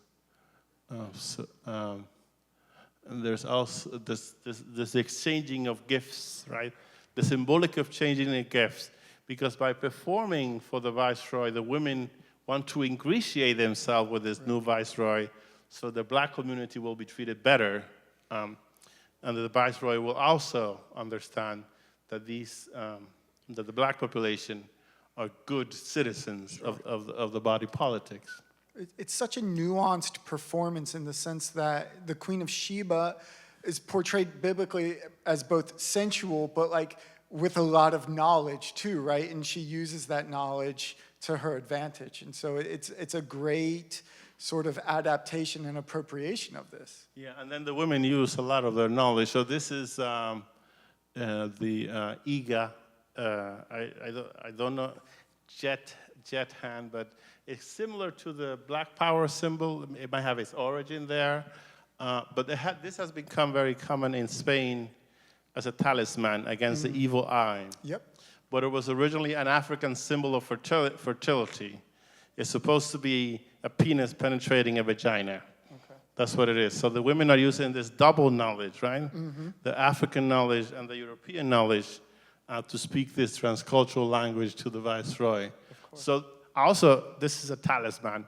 And there's also this exchanging of gifts, right? The symbolic of changing the gifts. Because by performing for the viceroy, the women want to ingratiate themselves with this new viceroy so the black community will be treated better. And the viceroy will also understand that these that the black population are good citizens of the body politics. It's such a nuanced performance in the sense that the Queen of Sheba is portrayed biblically as both sensual, but like with a lot of knowledge too, right? And she uses that knowledge to her advantage. And so it's a great sort of adaptation and appropriation of this. Yeah, and then the women use a lot of their knowledge. So this is the Iga. I don't know, jet hand, but it's similar to the Black Power symbol. It might have its origin there. But this has become very common in Spain as a talisman against the evil eye. Yep. But it was originally an African symbol of fertility. It's supposed to be a penis penetrating a vagina. Okay. That's what it is. So the women are using this double knowledge, right? Mm-hmm. The African knowledge and the European knowledge to speak this transcultural language to the viceroy. So also, this is a talisman.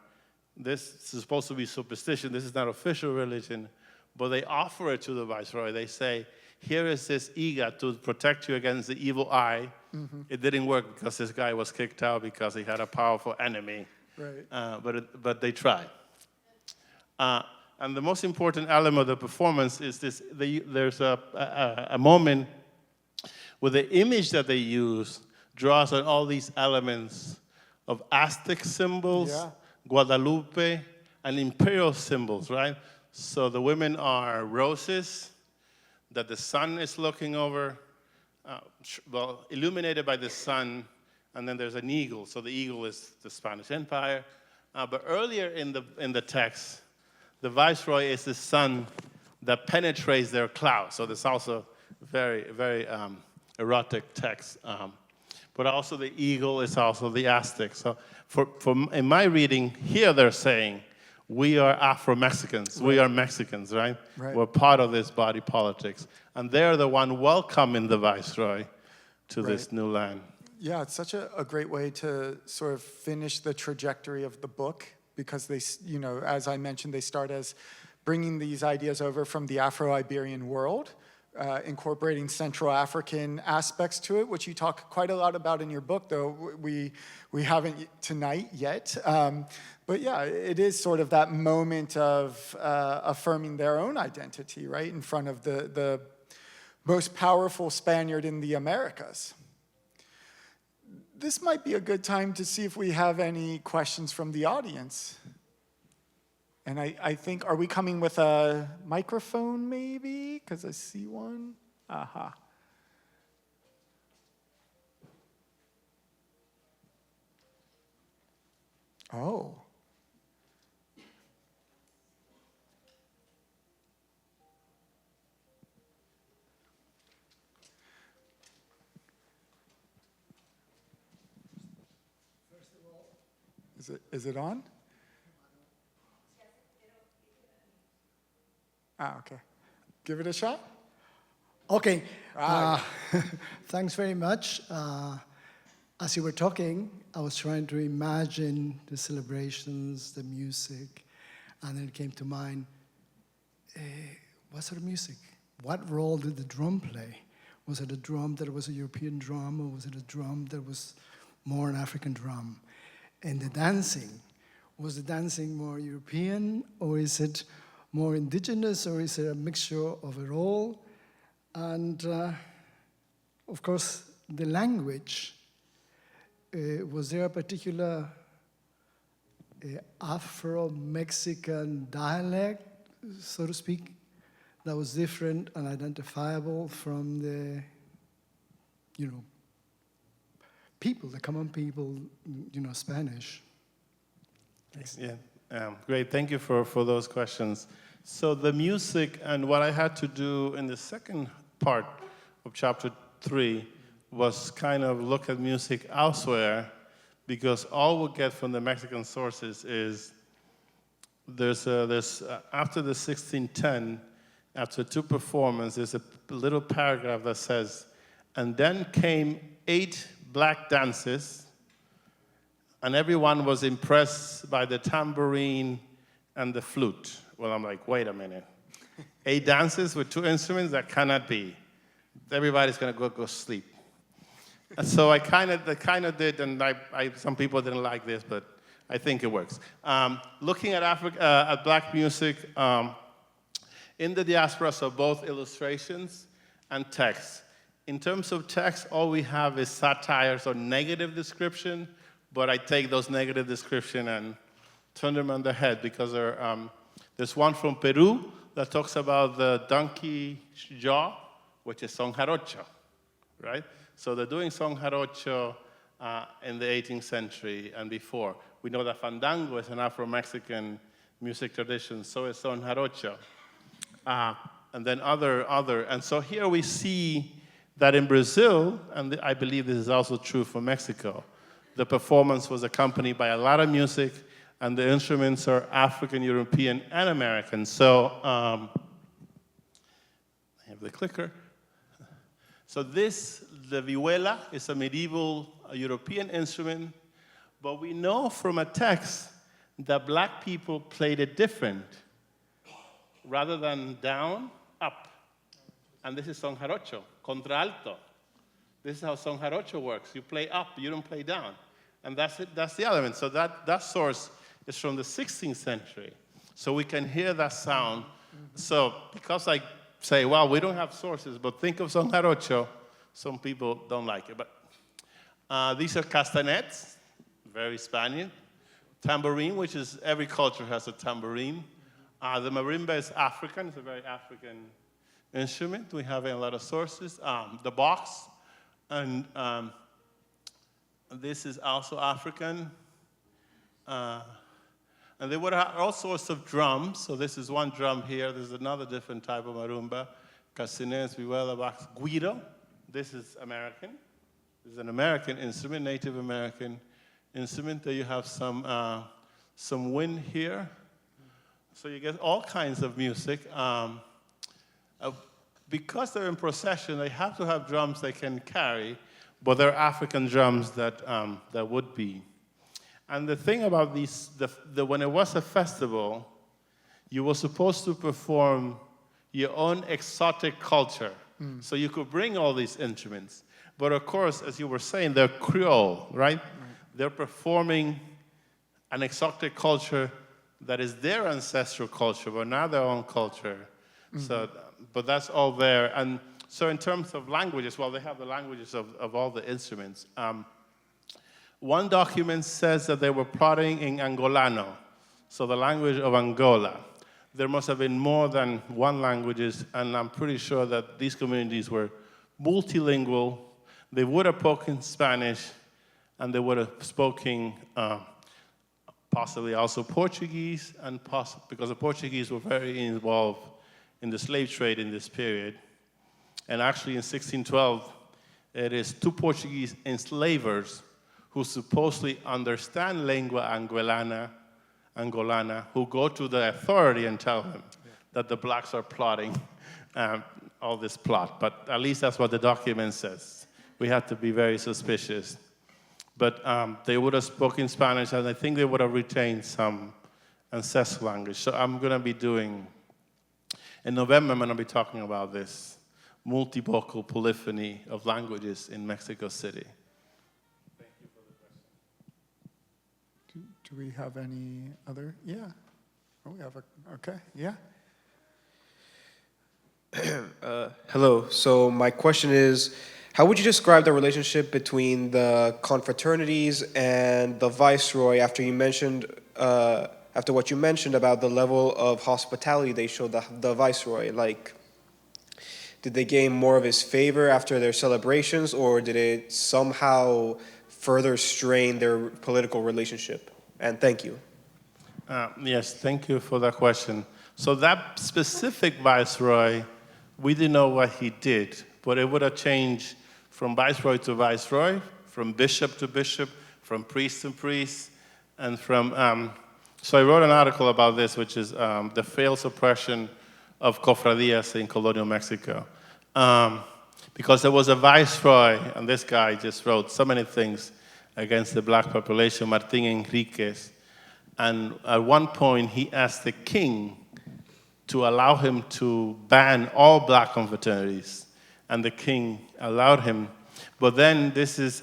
This is supposed to be superstition. This is not official religion, but they offer it to the viceroy. They say, here is this Iga to protect you against the evil eye. Mm-hmm. It didn't work because this guy was kicked out because he had a powerful enemy. Right. But they try. And the most important element of the performance is this. There's a moment where the image that they use draws on all these elements of Aztec symbols, yeah, Guadalupe, and imperial symbols, right? So the women are roses that the sun is looking over, illuminated by the sun, and then there's an eagle. So the eagle is the Spanish Empire. But earlier in the text, the viceroy is the sun that penetrates their cloud. So there's also very, very erotic text. But also the eagle is also the Aztec. So in my reading, here they're saying, we are Afro-Mexicans. Right. We are Mexicans, right? We're part of this body politics. And they're the one welcoming the viceroy to this new land. Yeah, it's such a great way to sort of finish the trajectory of the book because they, as I mentioned, they start as bringing these ideas over from the Afro-Iberian world, incorporating Central African aspects to it, which you talk quite a lot about in your book, though we haven't tonight yet. But yeah, it is sort of that moment of affirming their own identity, right, in front of the most powerful Spaniard in the Americas. This might be a good time to see if we have any questions from the audience. And I think, are we coming with a microphone maybe? Because I see one. Aha. Oh. Is it on? Okay. Give it a shot. Okay. Thanks very much. As you were talking, I was trying to imagine the celebrations, the music, and then it came to mind, what sort of music? What role did the drum play? Was it a drum that was a European drum, or was it a drum that was more an African drum? And the dancing, was the dancing more European, or is it more indigenous, or is it a mixture of it all? And of course, the language, was there a particular Afro-Mexican dialect, so to speak, that was different and identifiable from the, people, the common people, Spanish? Thanks. Yeah. Great, thank you for those questions. So the music, and what I had to do in the second part of chapter 3 was kind of look at music elsewhere, because all we get from the Mexican sources is there's after the 1610, after 2 performances, there's a little paragraph that says, and then came 8 black dances, and everyone was impressed by the tambourine and the flute. Well, I'm like, wait a minute. 8 dances with 2 instruments? That cannot be. Everybody's going to go sleep. And so I kind of did, and some people didn't like this, but I think it works. Looking at at black music in the diaspora, so both illustrations and text. In terms of text, all we have is satires or negative description, but I take those negative description and turn them on their head because there's one from Peru that talks about the donkey jaw, which is son jarocho, right? So they're doing son jarocho in the 18th century and before. We know that fandango is an Afro-Mexican music tradition, so is son jarocho. And then and so here we see that in Brazil, and I believe this is also true for Mexico, the performance was accompanied by a lot of music, and the instruments are African, European, and American. So I have the clicker. So the vihuela, is a medieval European instrument, but we know from a text that black people played it different. Rather than down, up. And this is son jarocho, contralto. This is how son jarocho works. You play up, you don't play down. And that's it, that's the element. So that source is from the 16th century. So we can hear that sound. So because I say, well, we don't have sources, but think of son jarocho, some people don't like it. But these are castanets, very Spanish. Tambourine, which is, every culture has a tambourine. The marimba is African, it's a very African instrument. We have it in a lot of sources. The box, and this is also African. And there were all sorts of drums. So this is one drum here. There's another different type of marimba. Castanets, vihuela, box, guiro. This is American. This is an American instrument, Native American instrument. There you have some wind here. So you get all kinds of music. Because they're in procession, they have to have drums they can carry, but they're African drums that would be. And the thing about these, when it was a festival, you were supposed to perform your own exotic culture. So you could bring all these instruments. But of course, as you were saying, they're Creole, right? They're performing an exotic culture that is their ancestral culture, but not their own culture. So, but that's all there. And so in terms of languages, well, they have the languages of all the instruments. One document says that they were plotting in Angolano, so the language of Angola. There must have been more than one languages, and I'm pretty sure that these communities were multilingual. They would have spoken Spanish, and they would have spoken possibly also Portuguese, and because the Portuguese were very involved in the slave trade in this period. And actually in 1612, it is two Portuguese enslavers who supposedly understand lingua angolana, who go to the authority and tell them that the blacks are plotting all this plot. But at least that's what the document says. We have to be very suspicious. But they would have spoken Spanish, and I think they would have retained some ancestral language. So I'm going to be doing, in November, I'm going to be talking about this multivocal polyphony of languages in Mexico City. Thank you for the question. Do we have any other? Yeah. Oh, we have okay, yeah. Hello. So my question is, how would you describe the relationship between the confraternities and the viceroy after what you mentioned about the level of hospitality they showed the viceroy? Like, did they gain more of his favor after their celebrations, or did it somehow further strain their political relationship? And thank you. Yes, thank you for that question. So that specific viceroy, we didn't know what he did, but it would have changed from viceroy to viceroy, from bishop to bishop, from priest to priest, and from, so I wrote an article about this, which is the failed suppression of cofradías in colonial Mexico. Because there was a viceroy, and this guy just wrote so many things against the black population, Martín Enríquez, and at one point he asked the king to allow him to ban all black confraternities, and the king allowed him. But then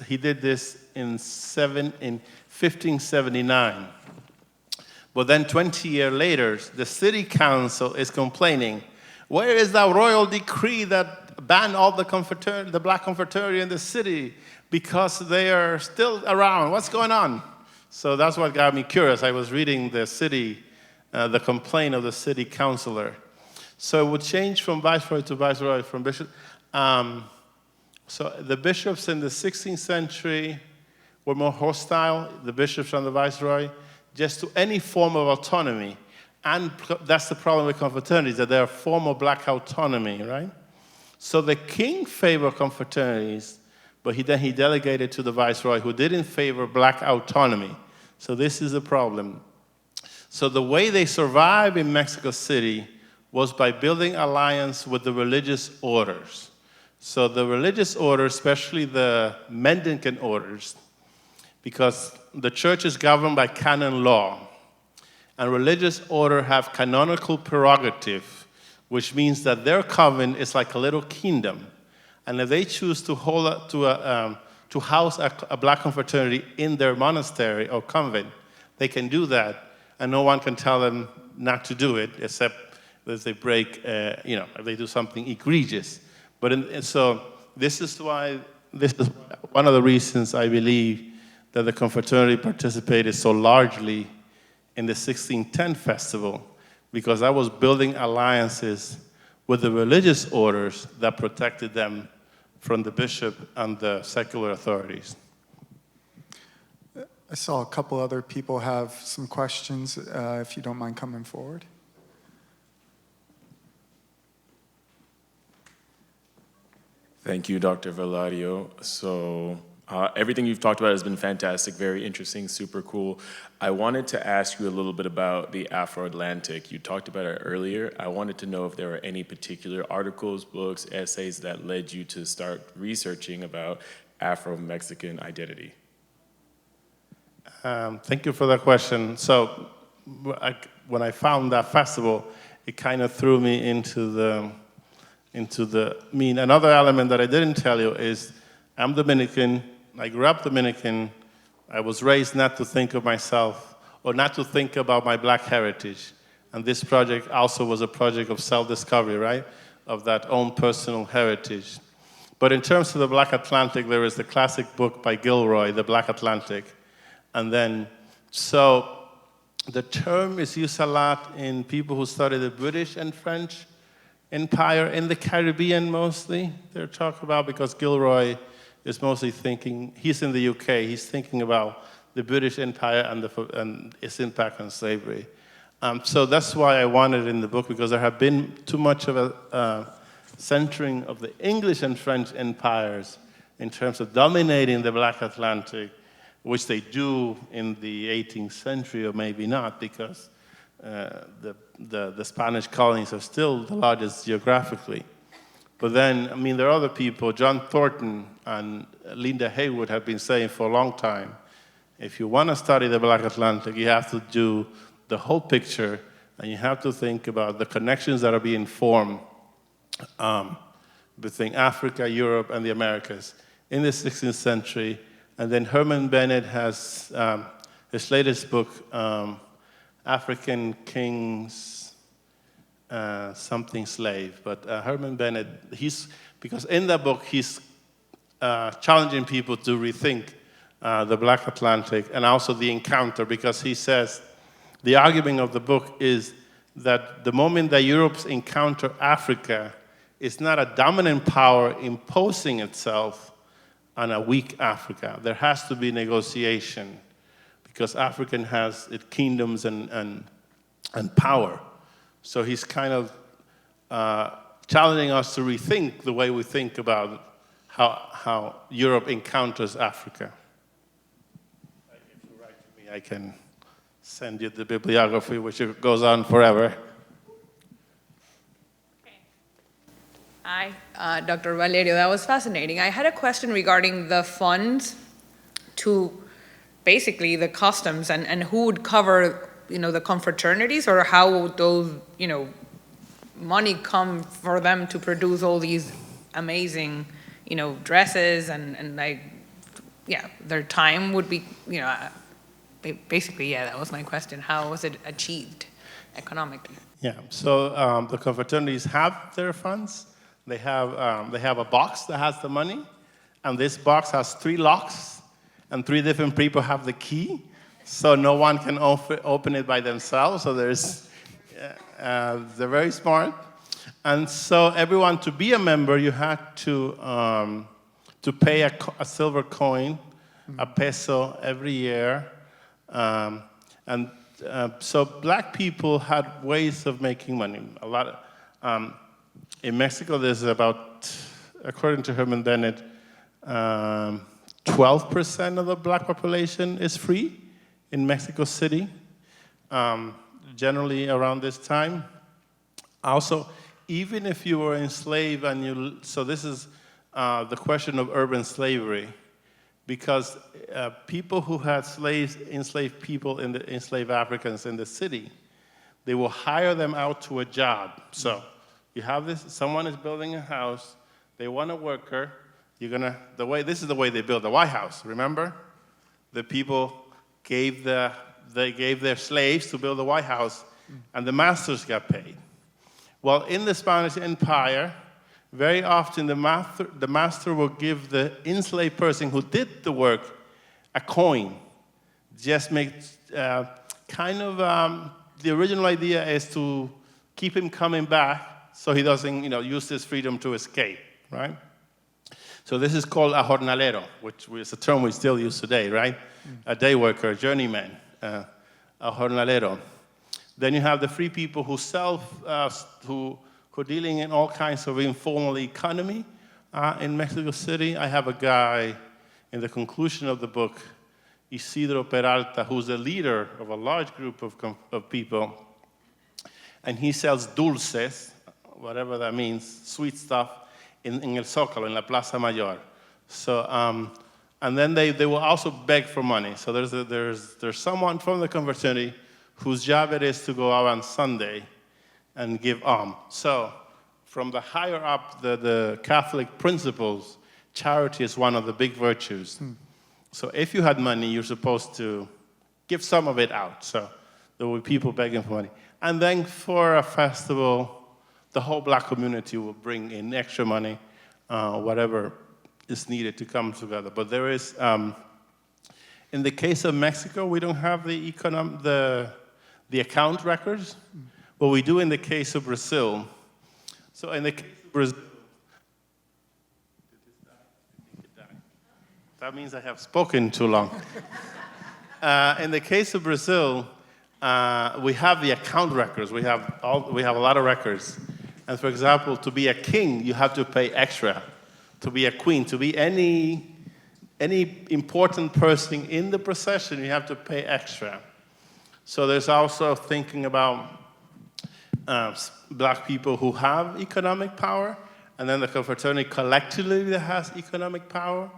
he did this in 1579. But then 20 years later, the city council is complaining, where is that royal decree that banned all the black confraternity in the city because they are still around? What's going on? So that's what got me curious. I was reading the complaint of the city councilor. So it would change from viceroy to viceroy, from bishop. So the bishops in the 16th century were more hostile, the bishops and the viceroy, just to any form of autonomy. And that's the problem with confraternities, that they're a form of black autonomy, right? So the king favored confraternities, but then he delegated to the viceroy, who didn't favor black autonomy. So this is a problem. So the way they survived in Mexico City was by building alliance with the religious orders. So the religious orders, especially the Mendicant orders, because the church is governed by canon law, and religious order have canonical prerogative, which means that their coven is like a little kingdom. And if they choose to house a black confraternity in their monastery or convent, they can do that, and no one can tell them not to do it, except if they break, if they do something egregious. So this is one of the reasons I believe that the confraternity participated so largely in the 1610 festival, because I was building alliances with the religious orders that protected them from the bishop and the secular authorities. I saw a couple other people have some questions, if you don't mind coming forward. Thank you, Dr. Valerio. So everything you've talked about has been fantastic, very interesting, super cool. I wanted to ask you a little bit about the Afro-Atlantic. You talked about it earlier. I wanted to know if there were any particular articles, books, essays that led you to start researching about Afro-Mexican identity. Thank you for that question. So when I found that festival, it kind of threw me into the another element that I didn't tell you is I'm Dominican. I grew up Dominican. I was raised not to think of myself or not to think about my black heritage. And this project also was a project of self-discovery, right? Of that own personal heritage. But in terms of the Black Atlantic, there is the classic book by Gilroy, The Black Atlantic. And then, so the term is used a lot in people who study the British and French Empire in the Caribbean mostly. They're talking about, because Gilroy is mostly thinking, he's in the UK, he's thinking about the British Empire and its impact on slavery. So that's why I wanted it in the book, because there have been too much of a centering of the English and French empires in terms of dominating the Black Atlantic, which they do in the 18th century, or maybe not, because the Spanish colonies are still the largest geographically. But then, I mean, there are other people, John Thornton and Linda Haywood have been saying for a long time, if you want to study the Black Atlantic, you have to do the whole picture, and you have to think about the connections that are being formed between Africa, Europe, and the Americas in the 16th century. And then Herman Bennett has his latest book, African Kings, something slave. But Herman Bennett, because in that book, he's challenging people to rethink the Black Atlantic and also the encounter, because he says the argument of the book is that the moment that Europe's encounter Africa is not a dominant power imposing itself on a weak Africa. There has to be negotiation, because Africa has its kingdoms and power. So he's kind of challenging us to rethink the way we think about how Europe encounters Africa. If you write to me, I can send you the bibliography, which goes on forever. Hi, Dr. Valerio, that was fascinating. I had a question regarding the funds to basically the customs and who would cover, the confraternities, or how would those, money come for them to produce all these amazing, dresses and like, yeah, their time would be, basically, yeah, that was my question. How was it achieved economically? Yeah, so the confraternities have their funds. They have a box that has the money, and this box has 3 locks, and 3 different people have the key, so no one can open it by themselves. So they're very smart, and so everyone, to be a member, you had to pay a silver coin, a peso every year, so black people had ways of making money. A lot in Mexico, there's about, according to Herman Bennett, 12% of the black population is free in Mexico City, generally around this time. Also, even if you were enslaved so this is the question of urban slavery, because people who had enslaved people, enslaved Africans in the city, they will hire them out to a job. So you have someone is building a house, they want a worker, this is the way they built the White House, remember? The people gave their slaves to build the White House, and the masters got paid. Well, in the Spanish Empire, very often the master will give the enslaved person who did the work a coin. Just make the original idea is to keep him coming back so he doesn't use his freedom to escape, right? So this is called a jornalero, which is a term we still use today, right? A day worker, a journeyman, a jornalero. Then you have the free people who who are dealing in all kinds of informal economy in Mexico City. I have a guy in the conclusion of the book, Isidro Peralta, who's the leader of a large group of people, and he sells dulces, whatever that means, sweet stuff, in El Zócalo, in La Plaza Mayor. So, and then they will also beg for money. So there's someone from the confraternity whose job it is to go out on Sunday and give alms. So from the higher up, the Catholic principles, charity is one of the big virtues. So if you had money, you're supposed to give some of it out. So there will be people begging for money. And then for a festival, the whole black community will bring in extra money, whatever is needed to come together. But there is, in the case of Mexico, we don't have the account records. What we do in the case of Brazil. So in the case of Brazil, that means I have spoken too long. In the case of Brazil, we have the account records. We have a lot of records. And for example, to be a king, you have to pay extra. To be a queen, to be any important person in the procession, you have to pay extra. So there's also thinking about black people who have economic power, and then the confraternity collectively that has economic power.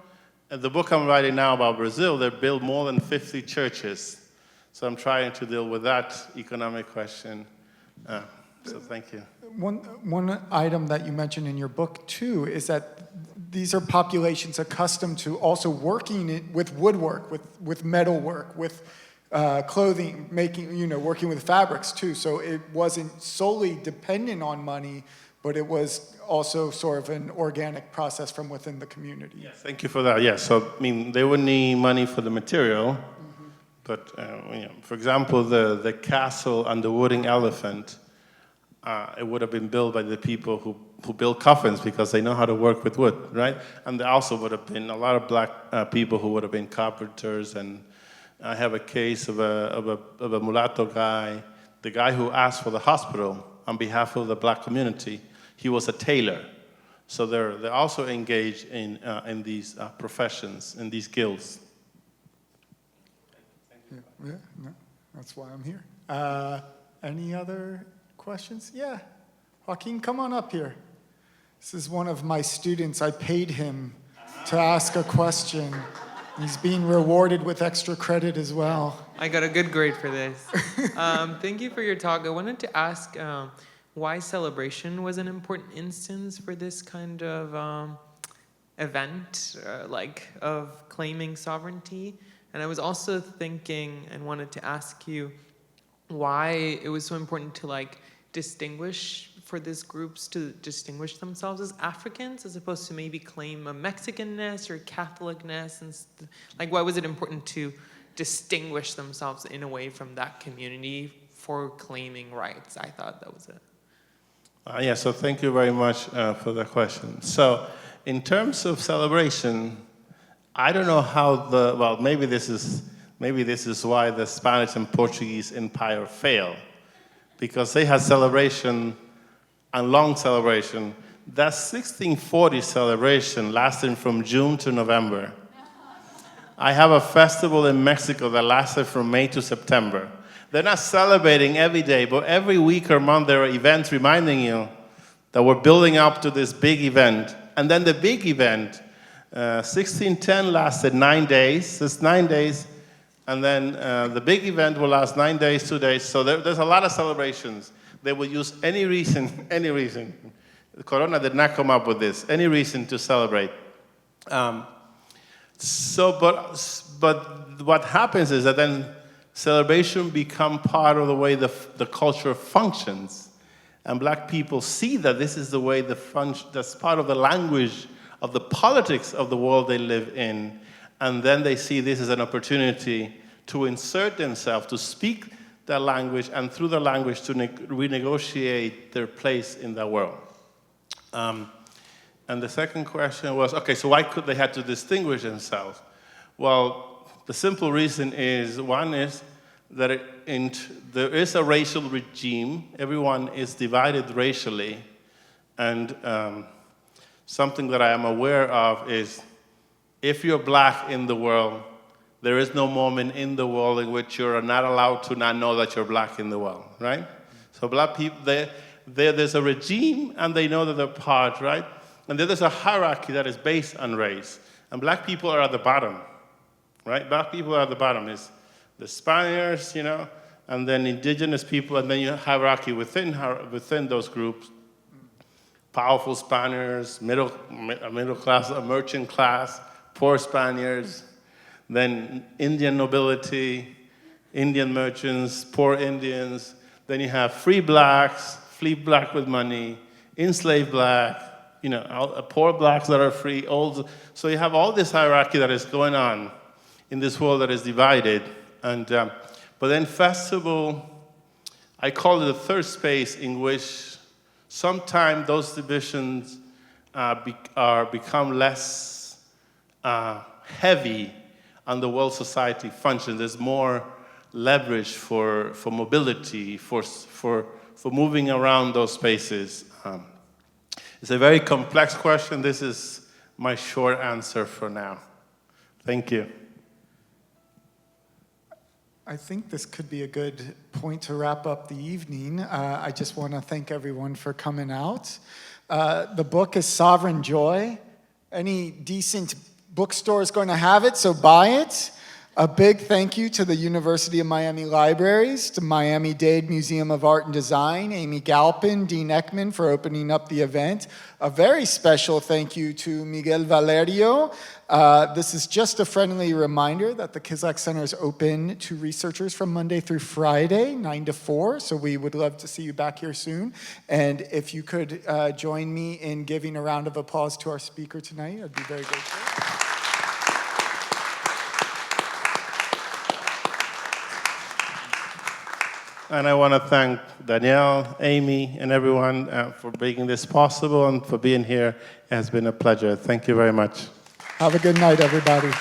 And the book I'm writing now about Brazil, they built more than 50 churches. So I'm trying to deal with that economic question. So thank you. One item that you mentioned in your book, too, is that these are populations accustomed to also working with woodwork, with metalwork, with clothing, working with fabrics, too. So it wasn't solely dependent on money, but it was also sort of an organic process from within the community. Yes, thank you for that. Yes, so, I mean, they would need money for the material, but, for example, the castle and the wooden elephant, it would have been built by the people who build coffins because they know how to work with wood, right? And there also would have been a lot of black people who would have been carpenters. And I have a case of a mulatto guy, the guy who asked for the hospital on behalf of the black community. He was a tailor. So they're also engaged in these professions, in these guilds. Yeah, no, that's why I'm here. Any other questions? Yeah. Joaquin, come on up here. This is one of my students. I paid him to ask a question. He's being rewarded with extra credit as well. I got a good grade for this. Thank you for your talk. I wanted to ask why celebration was an important instance for this kind of event, of claiming sovereignty. And I was also thinking and wanted to ask you why it was so important to distinguish for these groups to distinguish themselves as Africans as opposed to maybe claim a Mexicanness or Catholicness, and why was it important to distinguish themselves in a way from that community for claiming rights? I thought that was it. Yeah, so thank you very much for the question. So in terms of celebration, I don't know how maybe this is why the Spanish and Portuguese empire failed, because they had celebration and long celebration. That 1640 celebration lasted from June to November. I have a festival in Mexico that lasted from May to September. They're not celebrating every day, but every week or month there are events reminding you that we're building up to this big event. And then the big event, 1610 lasted 9 days. That's 9 days. And then the big event will last 9 days, 2 days. So there's a lot of celebrations. They will use any reason. The Corona did not come up with this, any reason to celebrate. But what happens is that then celebration become part of the way the culture functions. And black people see that this is the way that's part of the language of the politics of the world they live in. And then they see this as an opportunity to insert themselves, to speak that language, and through the language to renegotiate their place in the world. And the second question was, okay, so why could they have to distinguish themselves? Well, the simple reason is, one is that there is a racial regime. Everyone is divided racially. And something that I am aware of is, if you're black in the world, there is no moment in the world in which you're not allowed to not know that you're black in the world, right? So black people, there's a regime, and they know that they're part, right? And then there's a hierarchy that is based on race. And black people are at the bottom, right? Black people are at the bottom. It's the Spaniards, and then indigenous people, and then you have hierarchy within those groups. Powerful Spaniards, middle class, merchant class, poor Spaniards, then Indian nobility, Indian merchants, poor Indians. Then you have free black with money, enslaved black, poor blacks that are free, old. So you have all this hierarchy that is going on in this world that is divided. And but then festival, I call it the third space in which sometimes those divisions become less heavy on the world society function. There's more leverage for mobility, for moving around those spaces. It's a very complex question. This is my short answer for now. Thank you. I think this could be a good point to wrap up the evening. I just want to thank everyone for coming out. The book is Sovereign Joy. Any decent bookstore is going to have it, so buy it. A big thank you to the University of Miami Libraries, to Miami-Dade Museum of Art and Design, Amy Galpin, Dean Ekman for opening up the event. A very special thank you to Miguel Valerio. This is just a friendly reminder that the Kislak Center is open to researchers from Monday through Friday, 9 to 4, so we would love to see you back here soon. And if you could join me in giving a round of applause to our speaker tonight, I'd be very grateful. And I want to thank Danielle, Amy, and everyone for making this possible and for being here. It has been a pleasure. Thank you very much. Have a good night, everybody.